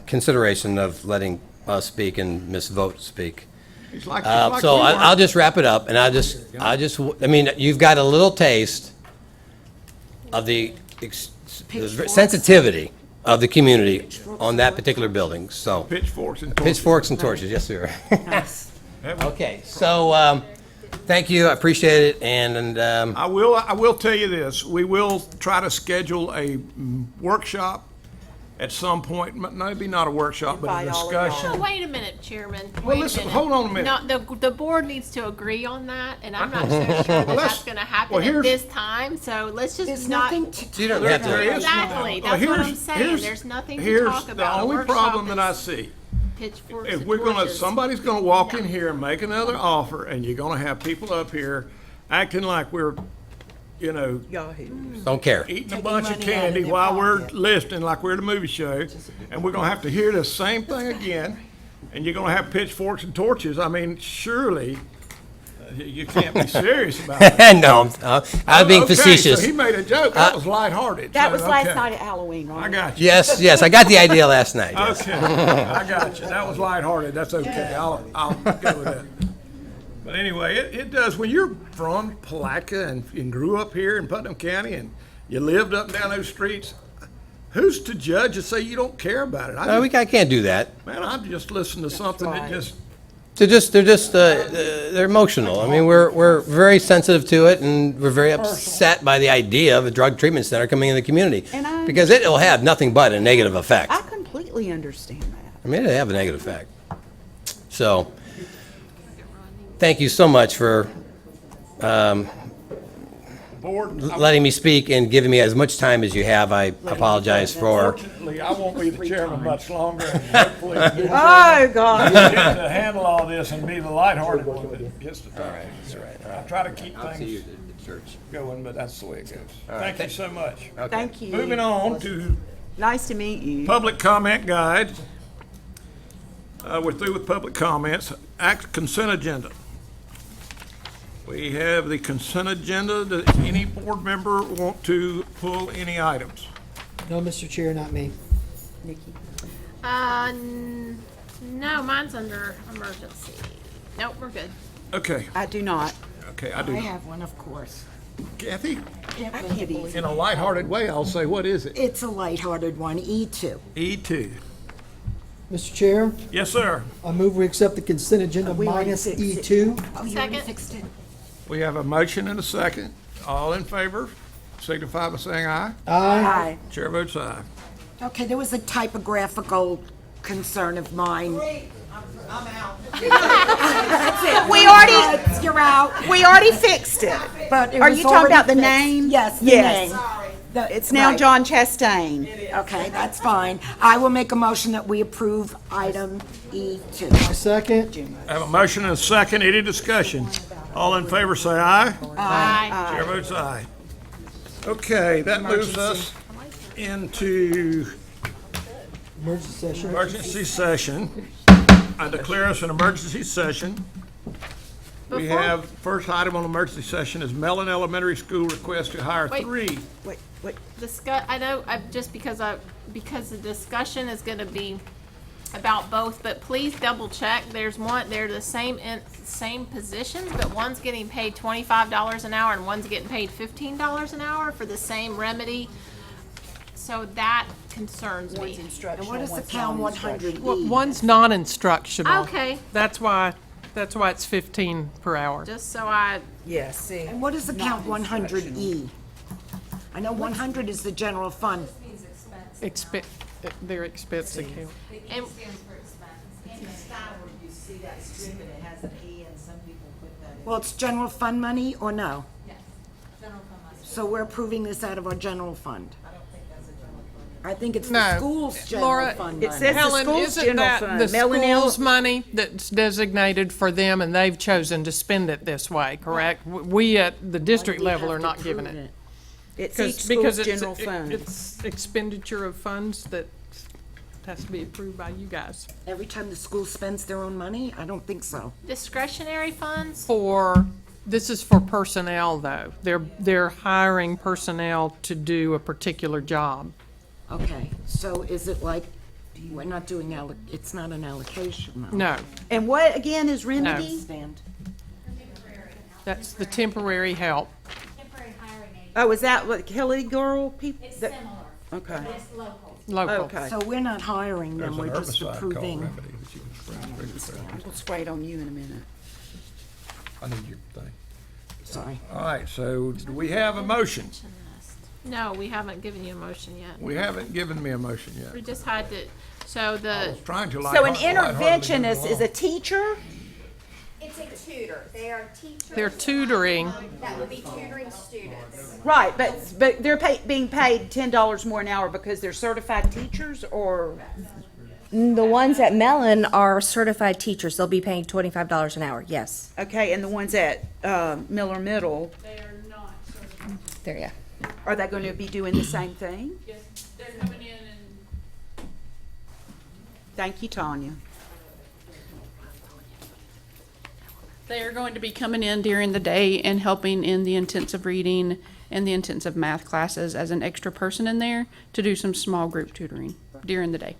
consideration of letting us speak and Ms. Vogt speak. It's like- So it's like we I'll weren't- just wrap it up, and I mean, you've got a little taste of the sensitivity of the community on that particular building, so. Pitchforks and torches. Pitchforks and torches, yes, sir. Yes. Okay, so, thank you, I appreciate it, and, I will tell you this, we will try to schedule a workshop at some point, maybe not a workshop, but a Invite all of y'all. discussion. No, wait a minute, Chairman. Well, Wait a listen, minute. hold on a minute. No, the board needs to agree on that, and I'm not so sure that that's gonna happen at here's- this time, so let's There's just not. nothing to you don't do. have to. There is- Exactly, Well, that's what I'm here's- saying, here's- there's nothing to Here's talk the about. A only workshop problem that I is see. pitchforks If and we're gonna, torches. somebody's gonna walk in here and make another offer, and you're gonna have people up here acting like we're, don't care. eating a bunch of candy while we're listening, like we're at a movie show, and we're gonna have to hear the same thing again, and you're gonna have pitchforks and torches. I mean, surely, you can't be serious about it. No, I was being Okay, facetious. so he made a joke, that was lighthearted. That so, was last okay. night at Halloween, I right? got you. Yes, I got the idea last night, yes. Okay, I got you. That was lighthearted. That's okay. I'll go with that. But anyway, it does. When you're from Palatka and grew up here in Putnam County and you lived up and down those streets, who's to judge and say you don't care about it? I can't do that. Man, I'm just listening to something that just, They're emotional. I mean, we're very sensitive to it, and we're very upset by the idea of a drug treatment center coming in the community. And I Because it'll have nothing but a negative effect. I completely understand that. I mean, it'll have a negative effect. So, thank you so much for board. letting me speak and giving me as much time as you have. I apologize for, Fortunately, I won't be the chairman much longer, and hopefully you'll Oh, God. get to handle all this and be the lighthearted one that gets to talk. That's right. I try to keep things going, but that's the way it goes. Thank you so much. Thank you. Moving on to Nice to meet you. public comment guide. We're through with public comments. Consent agenda. We have the consent agenda. Does any board member want to pull any items? No, Mr. Chair, not me. No, mine's under emergency. Nope, we're good. Okay, I do not. okay, I I do. have one, of course. Kathy, Can't make it easy. in a lighthearted way, I'll say, what is it? It's a lighthearted one, E2. E2. Mr. Chair, Yes, sir. I move we accept the consent agenda We already minus fixed it. E2. Oh, you already Second. fixed it? We have a motion and a second. All in favor, signify by saying aye. Aye. Chair votes aye. Okay, there was a typographical concern of mine. We already, You're out. we already fixed it. But it Are was you talking already about the fixed. name? Yes, the Yes. name. The- It's now right. John Chastain. Okay, that's fine. I will make a motion that we approve item E2. A second. I have a motion and a second. Any discussion? All in favor, say aye. Aye. Chair votes aye. Okay, that moves us into Emergency session. emergency session. I declare us an emergency session. We Before- have, first item on emergency session is Mellon Elementary School request to hire Wait. 3. Wait, wait. I know, just because the discussion is gonna be about both, but please double check. There's one, they're the same positions, but one's getting paid $25 an hour and one's getting paid $15 an hour for the same remedy. So that concerns me. And what is account 100E? Well, one's non-instructional. Okay. That's why it's 15 per hour. Just so I, Yeah, see. And what is account 100E? I know 100 is the general fund. Expe- Their expense account. and Well, it's general fund money or no? Yes, general fund money. So we're approving this out of our general fund? I think it's the No. school's general Laura, fund money. It says the Helen, school's isn't general that fund. the Melanie school's money that's designated for them, and they've chosen to spend it this way, correct? We at the district We level have are to not giving prove it. It's each Because school's general fund. it's expenditure of funds that has to be approved by you guys. Every time the school spends their own money? I don't think so. discretionary funds? This is for personnel, though. They're hiring personnel to do a particular job. Okay, so is it like, we're not doing, it's not an allocation though? No, And what, again, is remedy? Stand. that's the temporary help. Oh, is that what Kelly Girl people? It's that- similar, Okay. it's local. Local. Okay. So we're not hiring them, There's an we're just herbicide called approving. Remedy that you can spray. We'll spray it on you in a minute. I need your thing. Sorry. All right, so do we have a motion? No, we haven't given you a motion yet. We haven't given me a motion yet. We just had to, so I the, was trying to So an lightheartedly move interventionist is a along. teacher? It's a tutor. They are teachers. They're tutoring. That would be tutoring students. Right, but they're being paid $10 more an hour because they're certified teachers, or? The ones at Mellon are certified teachers. They'll be paying $25 an hour, yes. Okay, and the ones at Miller Middle, There, yeah. are they going to be doing the same thing? yes, they're coming in and Thank you, Tanya. They are going to be coming in during the day and helping in the intensive reading and the intensive math classes as an extra person in there to do some small group tutoring during the day.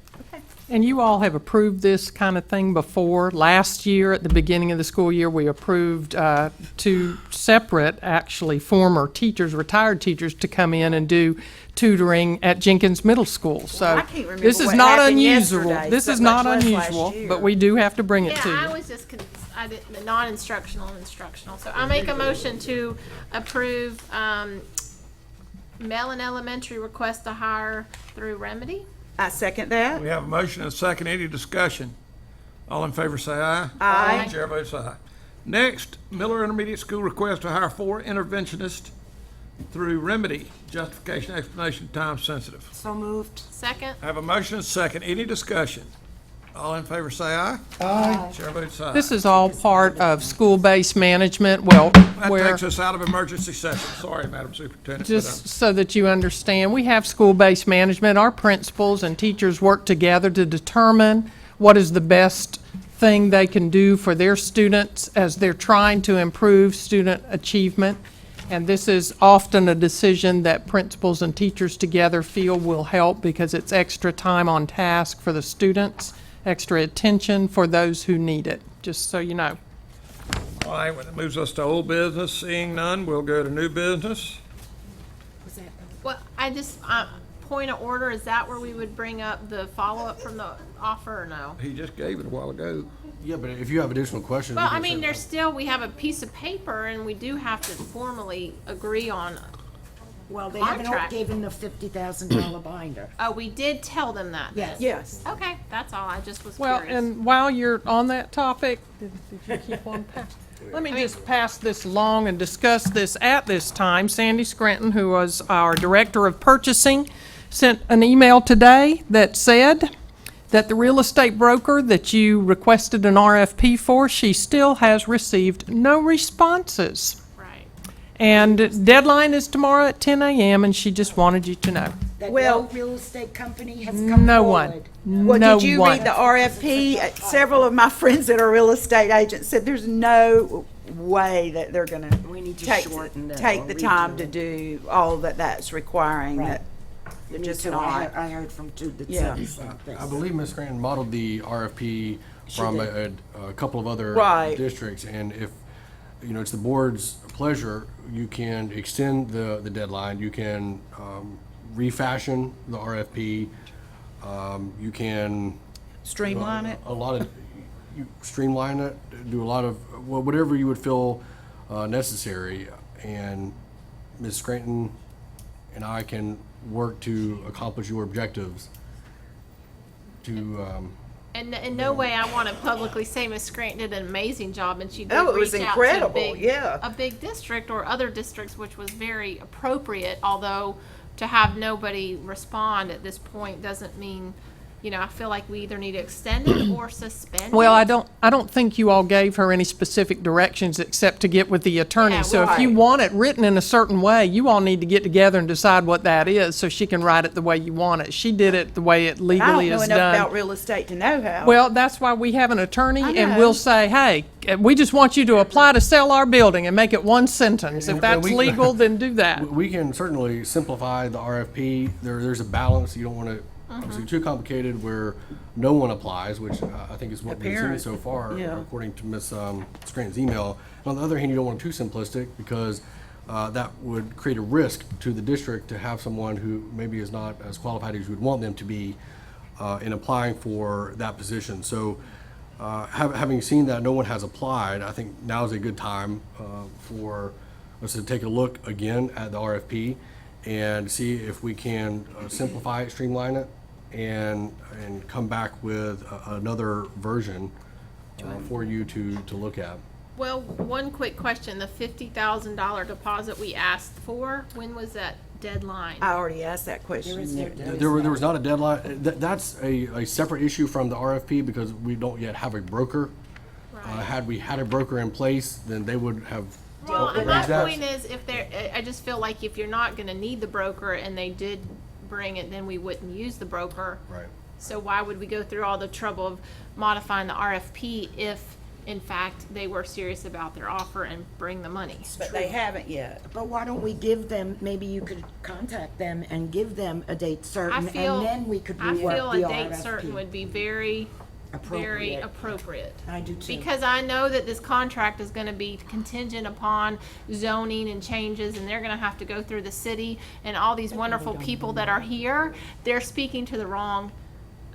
And you all have approved this kind of thing before. Last year, at the beginning of the school year, we approved two separate, actually, former teachers, retired teachers, to come in and do tutoring at Jenkins Middle School. So I can't remember this is what not happened unusual. yesterday, This so is much not less last unusual, year. but we do have to bring it to yeah, I you. was just, I didn't, the non-instructional and instructional. So I make a motion to approve, Mellon Elementary request to hire through Remedy. I second that. We have a motion and a second. Any discussion? All in favor say aye. Aye. Chair votes aye. Next, Miller Intermediate School request to hire 4 interventionists through Remedy. Justification, explanation, time sensitive. So moved. Second? I have a motion and a second. Any discussion? All in favor say aye. Aye. Chair votes aye. This is all part of school-based management, well, That where... takes us out of emergency session. Sorry, Madam Superintendent. but, Just so that you understand, we have school-based management. Our principals and teachers work together to determine what is the best thing they can do for their students as they're trying to improve student achievement. And this is often a decision that principals and teachers together feel will help because it's extra time on task for the students, extra attention for those who need it, just so you know. All right, when it moves us to old business, seeing none, we'll go to new business. Well, I just, point of order, is that where we would bring up the follow-up from the offer or no? He just gave it a while ago. Yeah, but if you have additional questions. we Well, can I mean, send- there's still, we have a piece of paper and we do have to formally agree on, Well, they haven't Contract. given the $50,000 binder. oh, we did tell them that. Yes. Yes. Okay, that's all, I just was Well, curious. and while you're on that topic, did you keep on passing? Let me just pass this along and discuss this at this time. Sandy Scranton, who was our Director of Purchasing, sent an email today that said that the real estate broker that you requested an RFP for, she still has received no responses. Right. And deadline is tomorrow at 10 a.m., and she just wanted you to know. That Well- no real estate company has come No forward. one. Well, No did you one. read the RFP? Several of my friends that are real estate agents said there's no way that they're gonna We need to take, shorten it take or the redo time to it. do all that that's requiring, Right. that Me they're just too. not. I heard from two that Yeah. said the same thing. I believe Ms. Scranton modeled the RFP from a couple of other Right. districts, and if, you know, it's the board's pleasure, you can extend the deadline, you can refashion the RFP. You can. Streamline it? A lot of, you streamline it, do a lot of, whatever you would feel necessary. And Ms. Scranton and I can work to accomplish your objectives to, And in no way I want to publicly say Ms. Scranton did an amazing job, and she did Oh, it was reach out incredible, to yeah. a big district or other districts, which was very appropriate, although to have nobody respond at this point doesn't mean, I feel like we either need to extend it or suspend it. Well, I don't think you all gave her any specific directions except to get with the attorney. Yeah, So if you right. want it written in a certain way, you all need to get together and decide what that is so she can write it the way you want it. She did it the way it I don't legally know is enough done. about real estate to know how. Well, that's why we have an attorney, and know. we'll say, hey, we just want you to apply to sell our building and make it one sentence. If And that's we- legal, then do that. we can certainly simplify the RFP. There's a balance. You don't want to, obviously, too complicated where no one applies, which I think is what we've seen Apparent. so far, Yeah. according to Ms. Scranton's email. And on the other hand, you don't want it too simplistic because that would create a risk to the district to have someone who maybe is not as qualified as you would want them to be in applying for that position. So having seen that no one has applied, I think now is a good time for us to take a look again at the RFP and see if we can simplify it, streamline it, and come back with another version for you to look at. Well, one quick question, the $50,000 deposit we asked for, when was that deadline? I already asked that question. There was not a deadline. That's a separate issue from the RFP because we don't yet have a broker. Had we had a broker in place, then they would have Well, and arranged my that. point is, I just feel like if you're not gonna need the broker and they did bring it, then we wouldn't use the broker. Right. So why would we go through all the trouble of modifying the RFP if, in fact, they were serious about their offer and bring the money? But they haven't yet. But why don't we give them, maybe you could contact them and give them a date I certain, feel, and then we could I rework feel the a date certain RFP. would be very Appropriate. appropriate. I do too. Because I know that this contract is gonna be contingent upon zoning and changes, and they're gonna have to go through the city, and all these wonderful people that are here, they're speaking to the wrong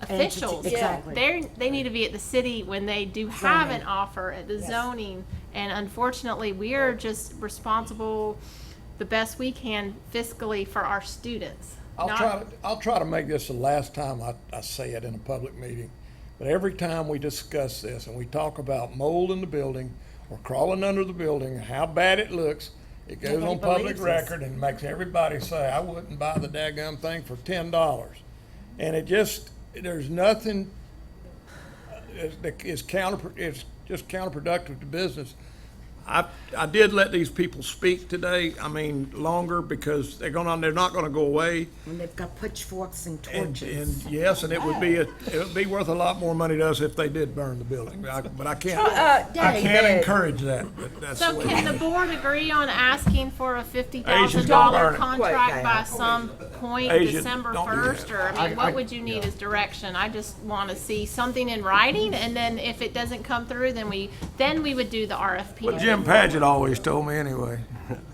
officials. exactly. They need to be at the city when they do have an offer at the zoning, and unfortunately, we are just responsible the best we can fiscally for our students. I'll try to make this the last time I say it in a public meeting. But every time we discuss this and we talk about mold in the building or crawling under the building, how bad it looks, it goes on public record and makes everybody say, I wouldn't buy the daggum thing for $10. And there's nothing, it's just counterproductive to business. I did let these people speak today, longer, because they're not gonna go away. And they've got pitchforks and And torches. yes, and it would be worth a lot more money to us if they did burn the building. But I can't David. encourage that, but that's the So way. can the board agree on asking for a Asians don't burn $50,000 it. contract by some point, Asians December don't do that. 1st? Or, what would you need as direction? I just want to see something in writing, and then if it doesn't come through, then we would do the RFP. But Jim Paget always told me anyway.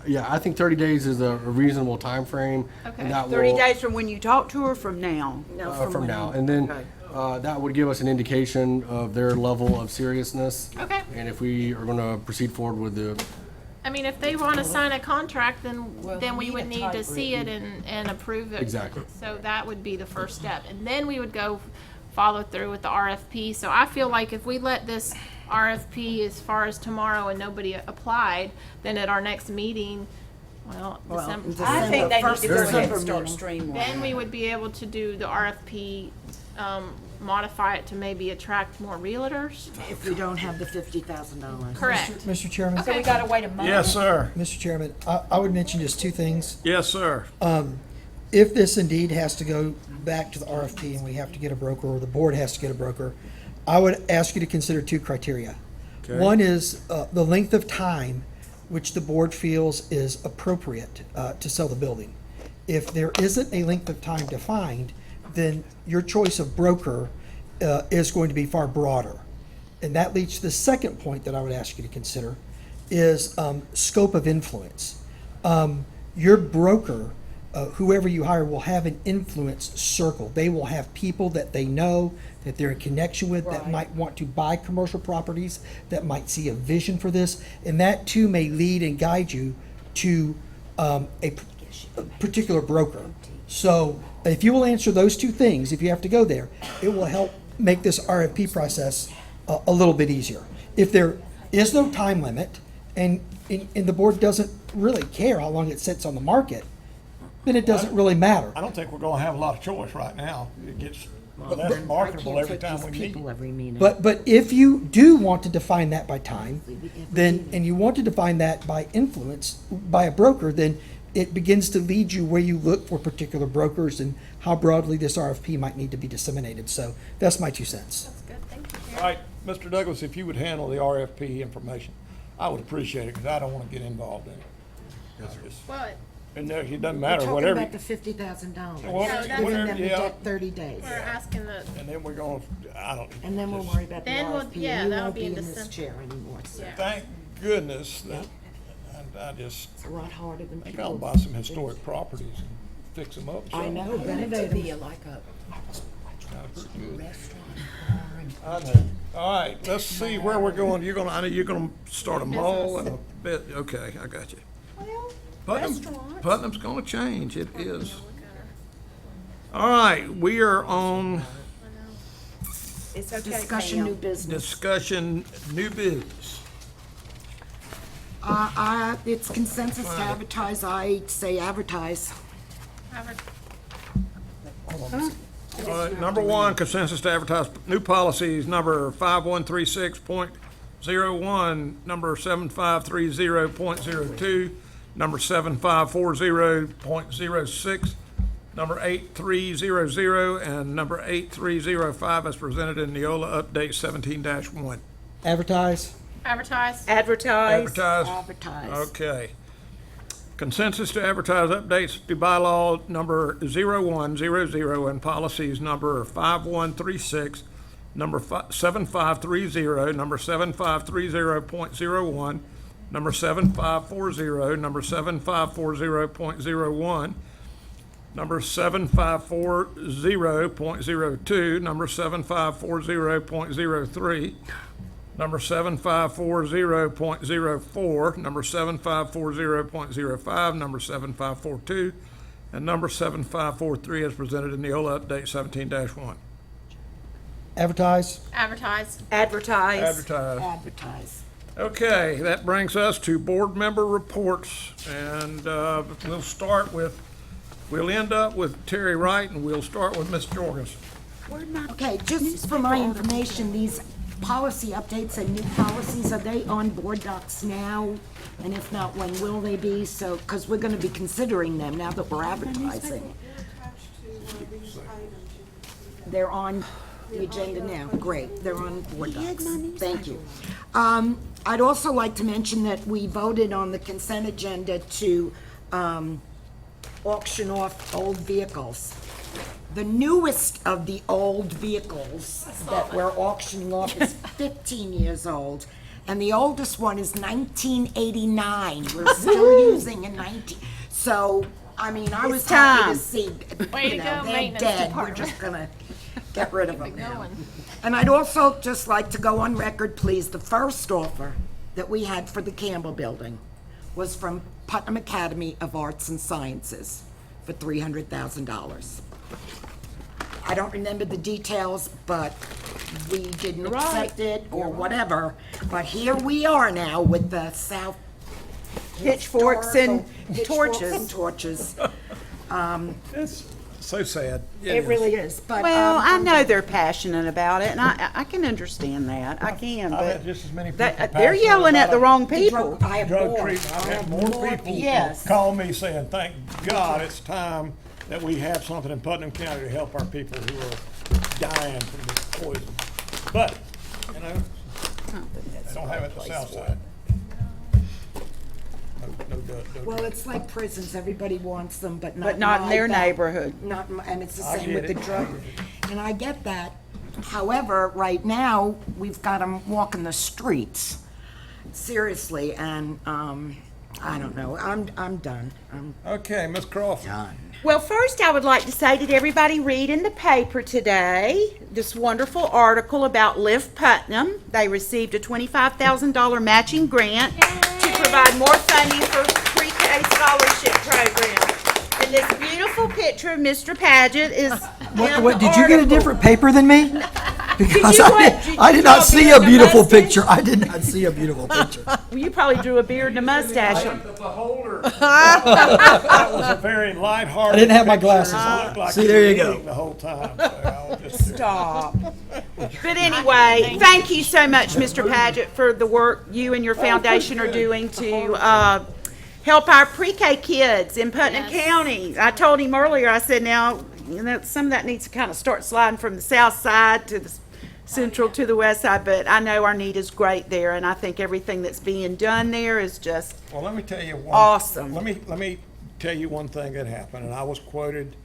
Yeah, I think 30 days is a reasonable timeframe. Okay. And that 30 will, days from when you talk to her, from now? from now. And then that would give us an indication of their level of seriousness. Okay. And if we are going to proceed forward with the, If they want to sign a contract, then we would need to see it and approve it. Exactly. So that would be the first step. And then we would go follow through with the RFP. So I feel like if we let this RFP as far as tomorrow and nobody applied, then at our next meeting, December. I think they need to go ahead December and start meeting. streamlining. Then we would be able to do the RFP, modify it to maybe attract more realtors. If we don't have the $50,000. Correct. Mr. Chairman? So we gotta wait a month? Yes, sir. Mr. Chairman, I would mention just two things. Yes, sir. If this indeed has to go back to the RFP and we have to get a broker, or the board has to get a broker, I would ask you to consider two criteria. Okay. One is the length of time which the board feels is appropriate to sell the building. If there isn't a length of time defined, then your choice of broker is going to be far broader. And that leads to the second point that I would ask you to consider is scope of influence. Your broker whoever you hire will have an influence circle. They will have people that they know, that they're in connection with, that might want to buy commercial properties, that might see a vision for this, and that too may lead and guide you to a particular broker. So if you will answer those two things, if you have to go there, it will help make this RFP process a little bit easier. If there is no time limit, and the board doesn't really care how long it sits on the market, then it doesn't really matter. I don't think we're gonna have a lot of choice right now. It gets less marketable every time we meet. But if you do want to define that by time, then, and you want to define that by influence, by a broker, then it begins to lead you where you look for particular brokers and how broadly this RFP might need to be disseminated. So that's my 2 cents. All right, Mr. Douglas, if you would handle the RFP information, I would appreciate it, because I don't want to get involved in it. But And it doesn't We're matter, talking whatever. about the $50,000. Well, Giving them the yeah. debt 30 days. we're asking the, And then we're going, I don't. And then we'll just- worry about the Then we'll- RFP. yeah, You that'll won't be be in in this December. chair anymore. So yeah. Thank goodness that, I just it's a lot harder than think I'll people. buy some historic properties and fix them up. I know, renovate them. Like a I know. All right, let's see where we're going. I know you're gonna start a mall and a bit, okay, I got you. Putnam's gonna change, it is. All right, we are on It's okay, discussion new Pam. business. discussion, new business. It's consensus to advertise. I say advertise. All right, number one, consensus to advertise new policies, number 5136.01, number 7530.02, number 7540.06, number 8300, and number 8305 as presented in Neola Update 17-1. Advertise. Advertise. Advertise. Advertise? Advertise. Okay. Consensus to advertise updates to bylaw number 0100 and policies number 5136, number 7530, number 7530.01, number 7540, number 7540.01, number 7540.02, number 7540.03, number 7540.04, number 7540.05, number 7542, and number 7543 as presented in the Neola Update 17-1. Advertise. Advertise. Advertise. Advertise. Advertise. Okay, that brings us to board member reports, and we'll end up with Terry Wright, and we'll start with Ms. Jorgensen. Okay, just for my information, these policy updates and new policies, are they on board docs now? And if not, when will they be? So, because we're gonna be considering them now that we're advertising. They're on the agenda now, great, they're on board docs, thank you. I'd also like to mention that we voted on the consent agenda to, auction off old vehicles. The newest of the old vehicles that we're auctioning off is 15 years old, and the oldest one is 1989. We're still using a 19, so, I mean, I was happy to see, Way to you go, know, they're maintenance dead, we're department. just gonna get rid of them now. And I'd also just like to go on record, please, the first offer that we had for the Campbell Building was from Putnam Academy of Arts and Sciences for $300,000. I don't remember the details, but we didn't accept it or whatever. But here we are now with the South. Pitchforks and Pitchforks torches. and torches. It's so sad. It really is, but. Well, I know they're passionate about it, and I can understand that. I can, I've but had just as many people they're passionate yelling at about the it. wrong people. I have Drug more. treatment, I've had more people Yes. call me saying, thank God it's time that we have something in Putnam County to help our people who are dying from this poison. But, you know, they don't have it the south side. No, Well, it's like prisons, everybody wants them, but not. But not in their my- neighborhood. Not, and it's the I same get with the it. drug, and I get that. However, right now, we've got them walking the streets, seriously, and, I don't know. I'm done. Okay, Ms. Crawford. Well, first, I would like to say, did everybody read in the paper today this wonderful article about Lift Putnam? They received a $25,000 matching grant to provide more funding for pre-K scholarship program. And this beautiful picture of Mr. Paget is What, did you get a different paper than me? Because you I did draw not a see beard a and a beautiful mustache? picture. I did not see a beautiful picture. Well, you probably drew a beard and a mustache. The beholder. That was a very lighthearted. I didn't have my picture. glasses It on. looked like See, you there were you go. eating the whole time. So I'll just- Stop. But anyway, thank you so much, Mr. Paget, for the work you and your foundation are doing to help our pre-K kids in Putnam County. I told him earlier, I said, now, some of that needs to kind of start sliding from the south side to the central to the west side, but I know our need is great there, and I think everything that's being done there is just Well, let me tell you one. awesome. Let me tell you one thing that happened, and I was quoted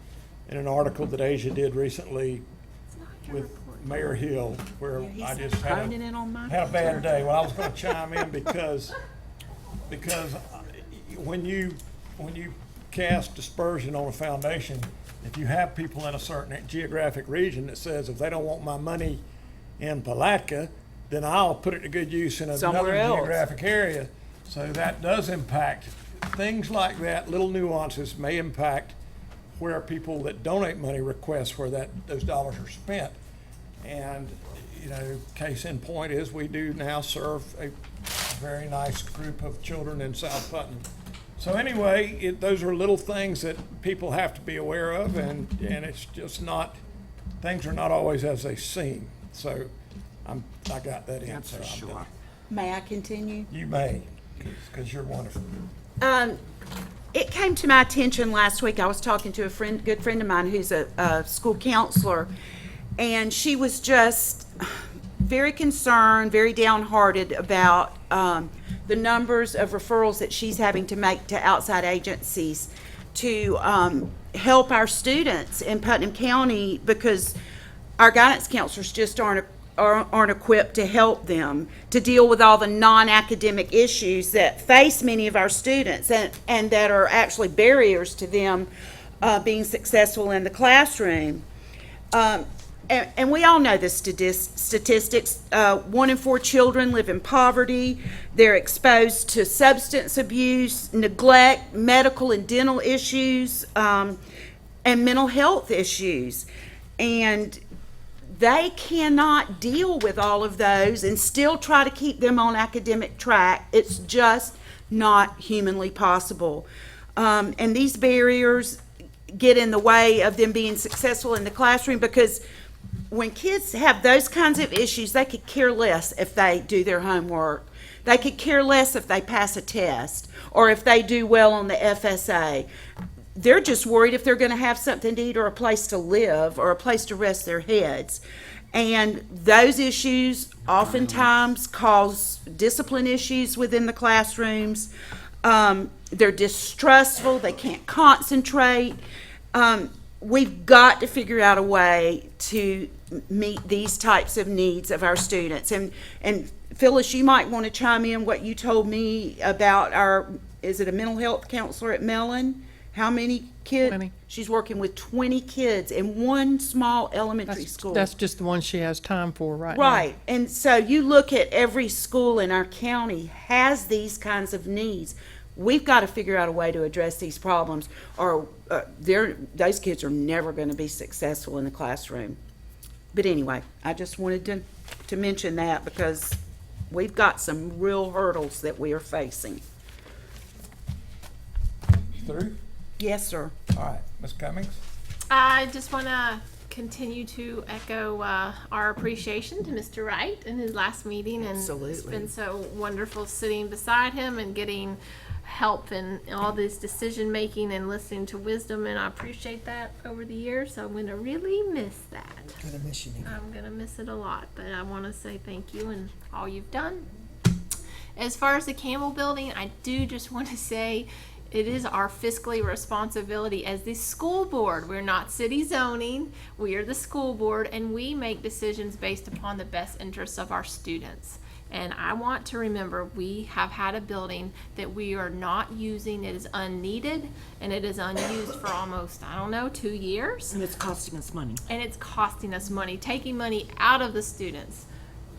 in an article that Asia did recently with Mayor Hill, where I just had a bad day. Well, I was going to chime in because when you cast dispersion on a foundation, if you have people in a certain geographic region that says if they don't want my money in Palatka, then I'll put it to good use in another Somewhere else. geographic area. So that does impact things like that. Little nuances may impact where people that donate money request where those dollars are spent. And case in point is we do now serve a very nice group of children in South Putnam. So anyway, those are little things that people have to be aware of, and it's just not, things are not always as they seem. So I got that in. That's for sure. May I continue? You may, because you're wonderful. It came to my attention last week. I was talking to a good friend of mine who's a school counselor, and she was just very concerned, very downhearted about the numbers of referrals that she's having to make to outside agencies to help our students in Putnam County, because our guidance counselors just aren't equipped to help them to deal with all the non-academic issues that face many of our students and that are actually barriers to them being successful in the classroom. And we all know the statistics. 1 in 4 children live in poverty. They're exposed to substance abuse, neglect, medical and dental issues, and mental health issues. And they cannot deal with all of those and still try to keep them on academic track. It's just not humanly possible. And these barriers get in the way of them being successful in the classroom, because when kids have those kinds of issues, they could care less if they do their homework. They could care less if they pass a test or if they do well on the FSA. They're just worried if they're going to have something to eat or a place to live or a place to rest their heads. And those issues oftentimes cause discipline issues within the classrooms. They're distrustful. They can't concentrate. We've got to figure out a way to meet these types of needs of our students. And Phyllis, you might want to chime in what you told me about is it a mental health counselor at Mellon? How many kids? 20. She's working with 20 kids in one small elementary school. That's just the one she has time for right now. Right. And so you look at every school in our county has these kinds of needs. We've got to figure out a way to address these problems, or those kids are never going to be successful in the classroom. But anyway, I just wanted to mention that because we've got some real hurdles that we are facing. Through? Yes, sir. All right, Ms. Cummings? I just want to continue to echo our appreciation to Mr. Wright in his last meeting. And Absolutely. It's been so wonderful sitting beside him and getting help in all this decision making and listening to wisdom, and I appreciate that over the years. So I'm going to really miss that. Gonna miss you. I'm going to miss it a lot, but I want to say thank you and all you've done. As far as the Campbell building, I do just want to say it is our fiscally responsibility as the school board. We're not city zoning, we are the school board, and we make decisions based upon the best interests of our students. And I want to remember, we have had a building that we are not using. It is unneeded, and it is unused for almost, 2 years. And it's costing us money. And it's costing us money, taking money out of the students'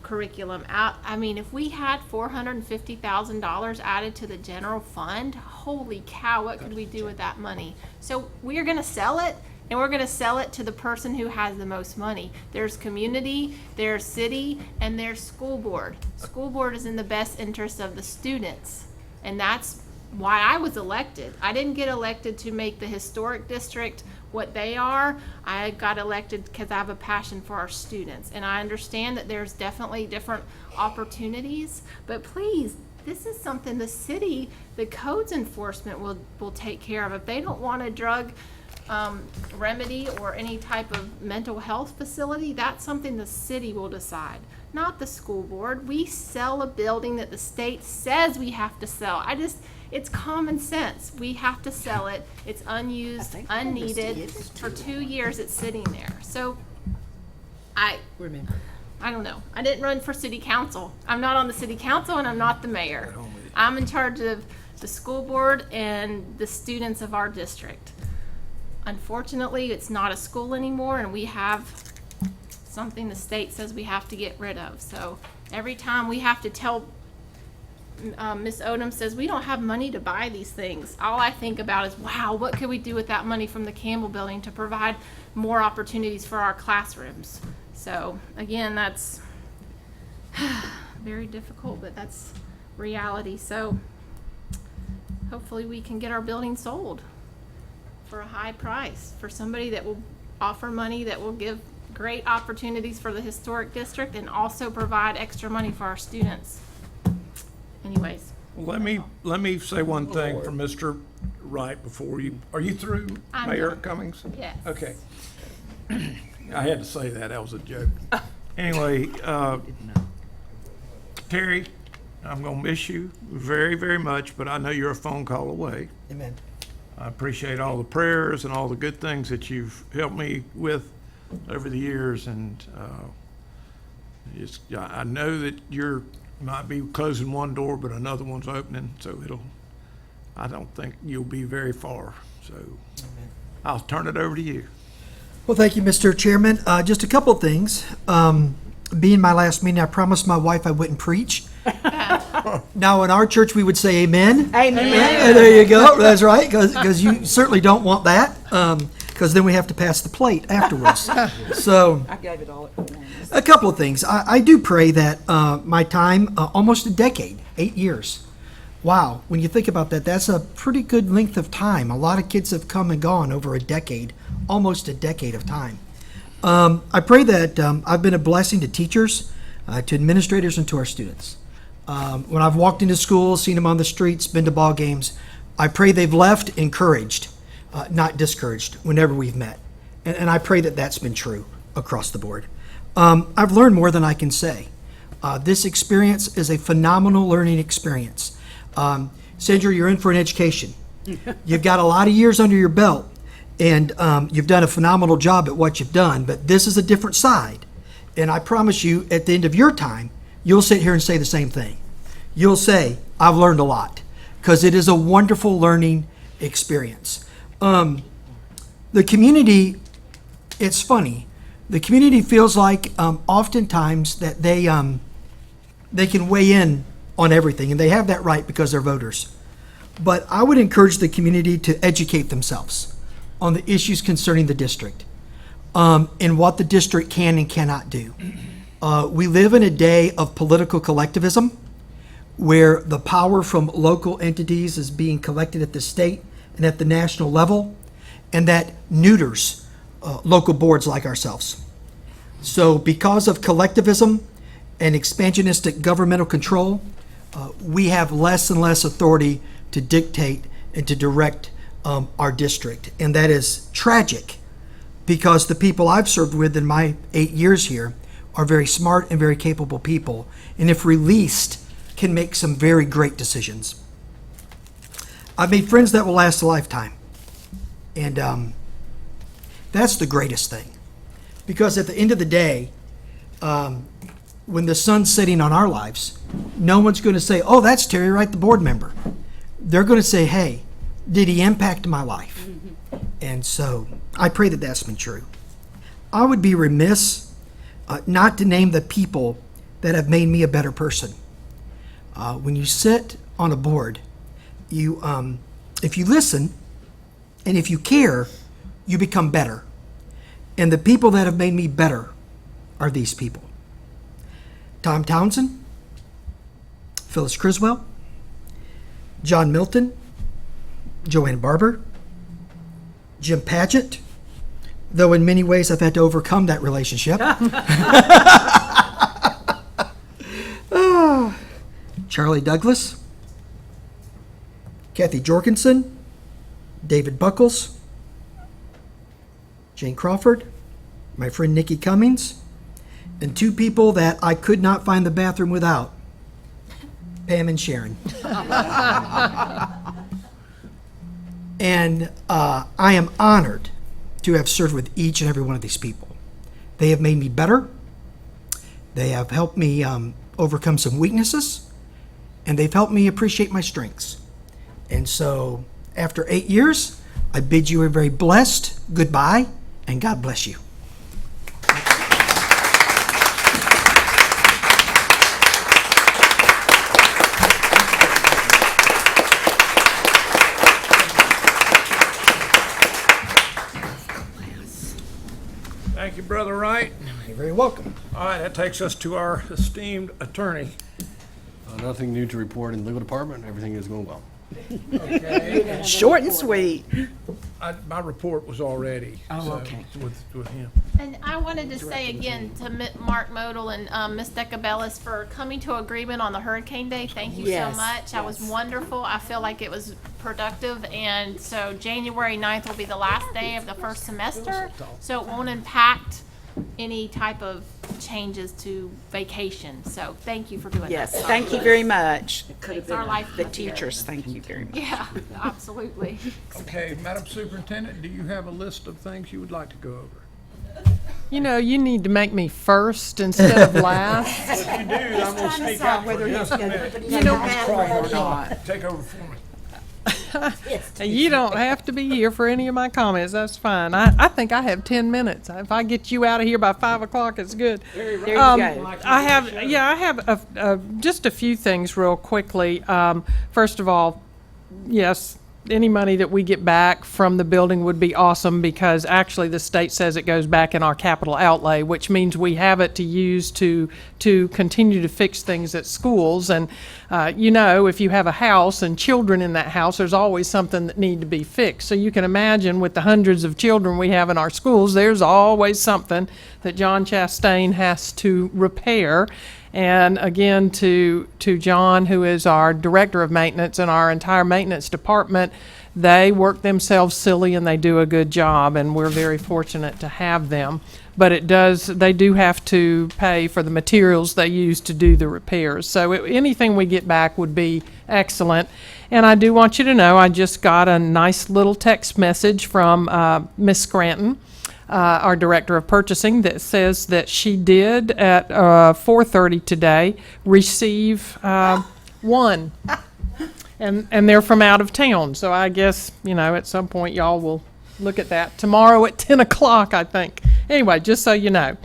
curriculum out. I mean, if we had $450,000 added to the general fund, holy cow, what could we do with that money? So we are gonna sell it, and we're gonna sell it to the person who has the most money. There's community, there's city, and there's school board. School board is in the best interest of the students, and that's why I was elected. I didn't get elected to make the historic district what they are. I got elected because I have a passion for our students, and I understand that there's definitely different opportunities, but please, this is something the city, the codes enforcement will take care of. If they don't want a drug remedy or any type of mental health facility, that's something the city will decide, not the school board. We sell a building that the state says we have to sell. It's common sense. We have to sell it. It's unused, unneeded. For 2 years, it's sitting there. So I don't know. I didn't run for city council. I'm not on the city council, and I'm not the mayor. I'm in charge of the school board and the students of our district. Unfortunately, it's not a school anymore, and we have something the state says we have to get rid of. So every time we have to tell, Ms. Odom says, we don't have money to buy these things. All I think about is, wow, what could we do with that money from the Campbell Building to provide more opportunities for our classrooms? So again, that's very difficult, but that's reality. So hopefully we can get our building sold for a high price, for somebody that will offer money, that will give great opportunities for the historic district, and also provide extra money for our students. Anyways. Let me say one thing for Mr. Wright before you, are you through, Mayor Cummings? Yes. Okay. I had to say that, that was a joke. Anyway, Terry, I'm gonna miss you very, very much, but I know you're a phone call away. Amen. I appreciate all the prayers and all the good things that you've helped me with over the years, and I know that you're might be closing one door, but another one's opening, so I don't think you'll be very far. So I'll turn it over to you. Well, thank you, Mr. Chairman. Just a couple of things. Being my last meeting, I promised my wife I wouldn't preach. Now, in our church, we would say amen. Amen. And there you go. That's right, because you certainly don't want that, because then we have to pass the plate afterwards. So, I gave it all at once. a couple of things. I do pray that my time, almost a decade, 8 years. Wow, when you think about that, that's a pretty good length of time. A lot of kids have come and gone over a decade, almost a decade of time. I pray that I've been a blessing to teachers, to administrators, and to our students. When I've walked into schools, seen them on the streets, been to ball games, I pray they've left encouraged, not discouraged, whenever we've met. And I pray that that's been true across the board. I've learned more than I can say. This experience is a phenomenal learning experience. Sandra, you're in for an education. You've got a lot of years under your belt, and you've done a phenomenal job at what you've done, but this is a different side. And I promise you, at the end of your time, you'll sit here and say the same thing. You'll say, I've learned a lot, because it is a wonderful learning experience. The community, it's funny, the community feels like oftentimes that they can weigh in on everything, and they have that right because they're voters. But I would encourage the community to educate themselves on the issues concerning the district, and what the district can and cannot do. We live in a day of political collectivism, where the power from local entities is being collected at the state and at the national level, and that neuters local boards like ourselves. So because of collectivism and expansionistic governmental control, we have less and less authority to dictate and to direct our district. And that is tragic, because the people I've served with in my 8 years here are very smart and very capable people, and if released, can make some very great decisions. I've made friends that will last a lifetime, and that's the greatest thing, because at the end of the day, when the sun's setting on our lives, no one's going to say, oh, that's Terry Wright, the board member. They're going to say, hey, did he impact my life? And so I pray that that's been true. I would be remiss not to name the people that have made me a better person. When you sit on a board, if you listen and if you care, you become better. And the people that have made me better are these people. Tom Townsend, Phyllis Criswell, John Milton, Joanne Barber, Jim Paget, though in many ways I've had to overcome that relationship. Charlie Douglas, Kathy Jorgensen, David Buckles, Jane Crawford, my friend Nikki Cummings, and two people that I could not find the bathroom without, Pam and Sharon. And I am honored to have served with each and every one of these people. They have made me better. They have helped me overcome some weaknesses, and they've helped me appreciate my strengths. And so, after 8 years, I bid you a very blessed goodbye, and God bless you. Thank you, Brother Wright. You're very welcome. All right, that takes us to our esteemed attorney. Nothing new to report in the legal department. Everything is going well. Okay. Short and sweet. My report was already. Oh, so, okay. With him. And I wanted to say again to Mark Modal and Ms. Decabellis for coming to agreement on the Hurricane Day. Thank you Yes, so much. That was wonderful. I feel like it was productive. And so January 9th will be the last day of the first semester. So it won't impact any type of changes to vacation. So thank you for doing that. Yes, thank you very much. Makes our life The much teachers, thank you very much. Yeah, absolutely. Okay, Madam Superintendent, do you have a list of things you would like to go over? You know, you need to make me first instead of last. If you do, I'm going to sneak out for just a minute. You know, or not. Take over for me. You don't have to be here for any of my comments. That's fine. I think I have 10 minutes. If I get you out of here by 5 o'clock, it's good. There you go. I have just a few things real quickly. First of all, yes, any money that we get back from the building would be awesome because actually the state says it goes back in our capital outlay, which means we have it to use to continue to fix things at schools. And you know, if you have a house and children in that house, there's always something that need to be fixed. So you can imagine with the hundreds of children we have in our schools, there's always something that John Chastain has to repair. And again, to John, who is our director of maintenance and our entire maintenance department, they work themselves silly and they do a good job, and we're very fortunate to have them. But they do have to pay for the materials they use to do the repairs. So anything we get back would be excellent. And I do want you to know, I just got a nice little text message from Miss Scranton, our director of purchasing, that says that she did at 4:30 today receive one, and they're from out of town. So I guess, you know, at some point y'all will look at that tomorrow at 10 o'clock, I think. Anyway, just so you know.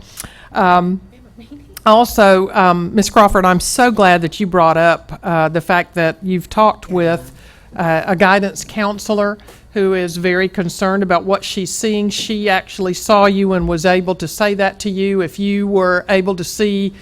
Also, Ms. Crawford, I'm so glad that you brought up the fact that you've talked with a guidance counselor who is very concerned about what she's seeing. She actually saw you and was able to say that to you. If you were able to see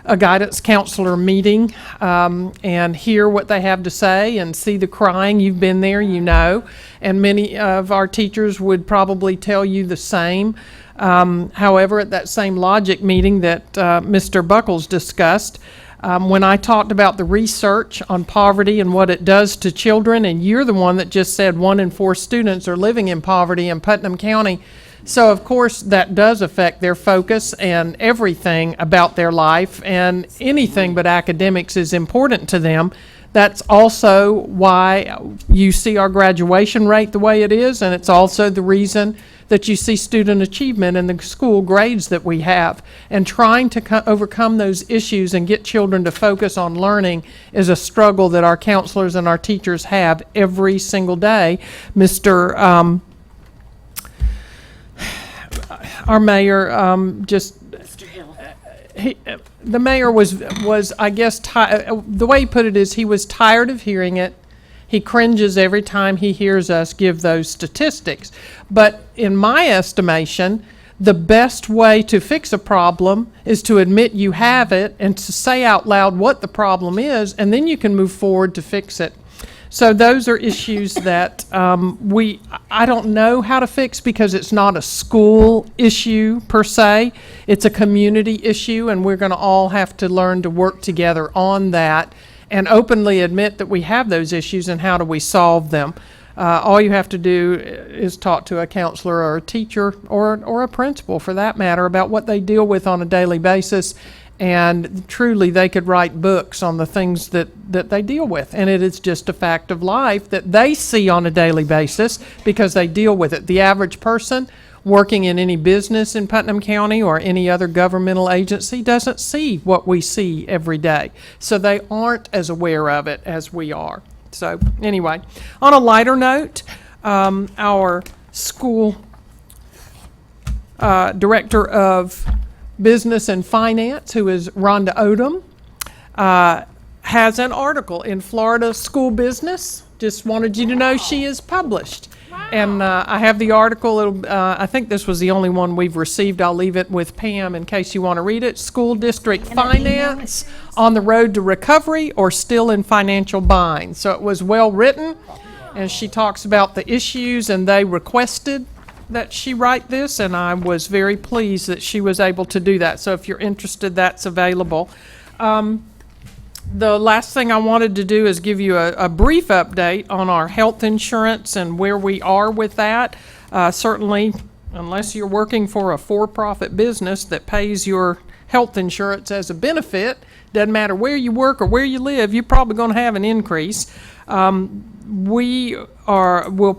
a guidance counselor meeting and hear what they have to say and see the crying, you've been there, you know, and many of our teachers would probably tell you the same. However, at that same logic meeting that Mr. Buckles discussed, when I talked about the research on poverty and what it does to children, and you're the one that just said 1 in 4 students are living in poverty in Putnam County. So, of course, that does affect their focus and everything about their life, and anything but academics is important to them. That's also why you see our graduation rate the way it is, and it's also the reason that you see student achievement in the school grades that we have. And trying to overcome those issues and get children to focus on learning is a struggle that our counselors and our teachers have every single day. Our mayor the mayor was I guess, the way he put it is he was tired of hearing it. He cringes every time he hears us give those statistics. But in my estimation, the best way to fix a problem is to admit you have it and to say out loud what the problem is, and then you can move forward to fix it. So those are issues that I don't know how to fix because it's not a school issue per se. It's a community issue, and we're going to all have to learn to work together on that and openly admit that we have those issues and how do we solve them. All you have to do is talk to a counselor or a teacher or a principal, for that matter, about what they deal with on a daily basis. And truly, they could write books on the things that they deal with. And it is just a fact of life that they see on a daily basis because they deal with it. The average person working in any business in Putnam County or any other governmental agency doesn't see what we see every day. So they aren't as aware of it as we are. So anyway, on a lighter note, our school director of Business and Finance, who is Rhonda Odom, has an article in Florida School Business. Just wanted you to know she is published. Wow. And I have the article. I think this was the only one we've received. I'll leave it with Pam in case you want to read it. School District Finance on the Road to Recovery or Still in Financial Bind. So it was well written, and she talks about the issues, and they requested that she write this, and I was very pleased that she was able to do that. So if you're interested, that's available. The last thing I wanted to do is give you a brief update on our health insurance and where we are with that. Certainly, unless you're working for a for-profit business that pays your health insurance as a benefit, doesn't matter where you work or where you live, you're probably going to have an increase. We'll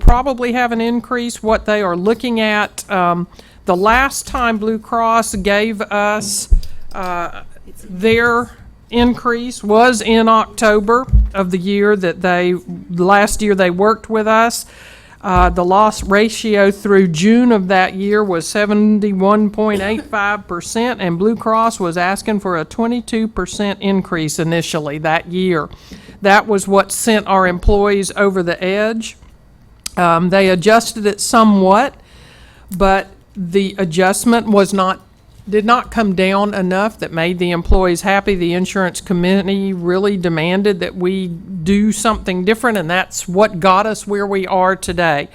probably have an increase. What they are looking at, the last time Blue Cross gave us their increase was in October of the year that last year they worked with us. The loss ratio through June of that year was 71.85%, and Blue Cross was asking for a 22% increase initially that year. That was what sent our employees over the edge. They adjusted it somewhat, but the adjustment did not come down enough that made the employees happy. The insurance committee really demanded that we do something different, and that's what got us where we are today.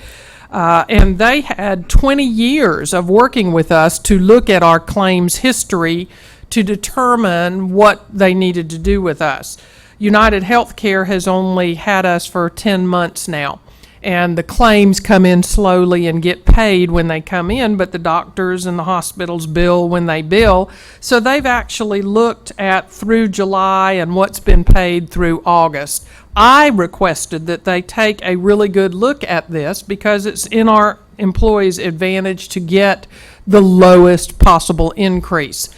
And they had 20 years of working with us to look at our claims history to determine what they needed to do with us. United Healthcare has only had us for 10 months now, and the claims come in slowly and get paid when they come in, but the doctors and the hospitals bill when they bill. So they've actually looked at through July and what's been paid through August. I requested that they take a really good look at this because it's in our employees' advantage to get the lowest possible increase.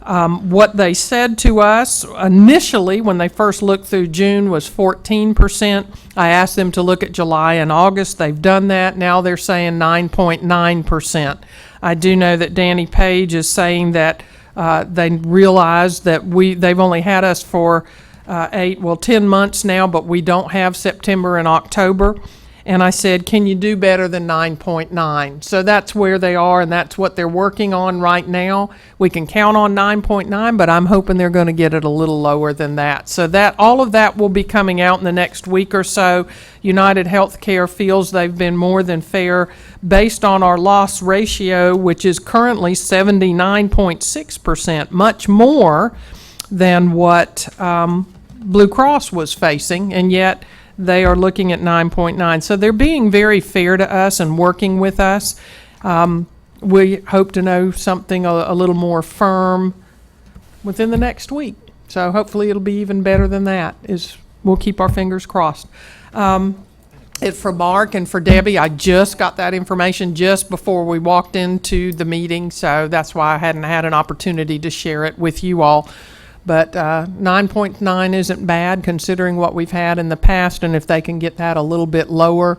What they said to us initially when they first looked through June was 14%. I asked them to look at July and August. They've done that. Now they're saying 9.9%. I do know that Danny Page is saying that they realize that they've only had us for 10 months now, but we don't have September and October. And I said, can you do better than 9.9? So that's where they are, and that's what they're working on right now. We can count on 9.9, but I'm hoping they're going to get it a little lower than that. So that all of that will be coming out in the next week or so. United Healthcare feels they've been more than fair based on our loss ratio, which is currently 79.6%, much more than what Blue Cross was facing, and yet they are looking at 9.9. So they're being very fair to us and working with us. We hope to know something a little more firm within the next week. So hopefully it'll be even better than that is we'll keep our fingers crossed. For Mark and for Debbie, I just got that information just before we walked into the meeting, so that's why I hadn't had an opportunity to share it with you all. But 9.9 isn't bad considering what we've had in the past, and if they can get that a little bit lower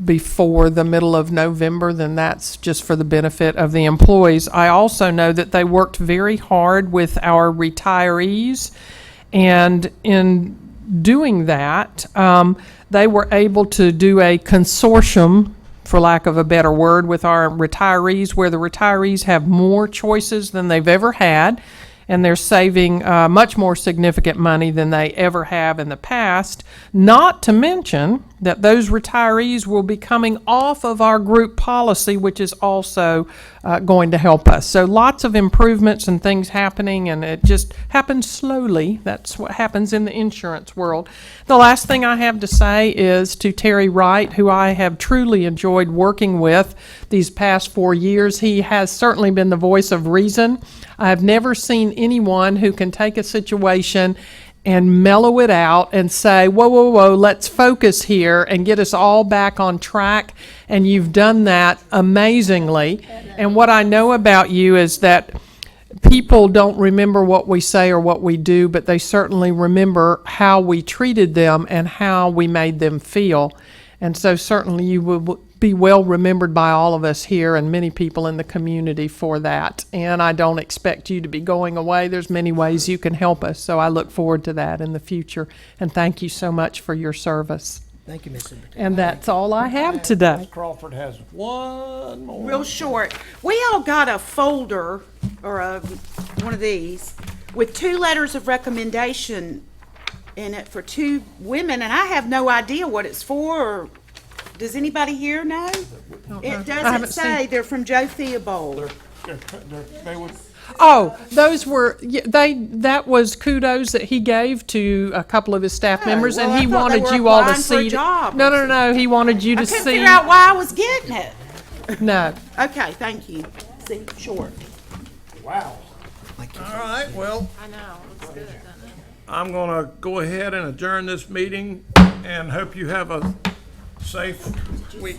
before the middle of November, then that's just for the benefit of the employees. I also know that they worked very hard with our retirees, and in doing that, they were able to do a consortium, for lack of a better word, with our retirees, where the retirees have more choices than they've ever had, and they're saving much more significant money than they ever have in the past. Not to mention that those retirees will be coming off of our group policy, which is also going to help us. So lots of improvements and things happening, and it just happens slowly. That's what happens in the insurance world. The last thing I have to say is to Terry Wright, who I have truly enjoyed working with these past 4 years. He has certainly been the voice of reason. I have never seen anyone who can take a situation and mellow it out and say, whoa, whoa, whoa, let's focus here and get us all back on track. And you've done that amazingly. And what I know about you is that people don't remember what we say or what we do, but they certainly remember how we treated them and how we made them feel. And so certainly you will be well remembered by all of us here and many people in the community for that. And I don't expect you to be going away. There's many ways you can help us. So I look forward to that in the future. And thank you so much for your service. Thank you, Ms. Superintendent. And that's all I have today. Crawford has one more. Real short. We all got a folder or one of these with 2 letters of recommendation in it for 2 women, and I have no idea what it's for. Or does anybody here know? It doesn't say. They're from Joe Theobald. They would. Oh, those were, that was kudos that he gave to a couple of his staff members, well, and he I thought they wanted were you all to applying for a see. job. No, he wanted you to I couldn't see. figure out why I was getting it. No. Okay, thank you. See, short. Wow. All right, well, I know, it looks good, doesn't it? I'm going to go ahead and adjourn this meeting and hope you have a safe week.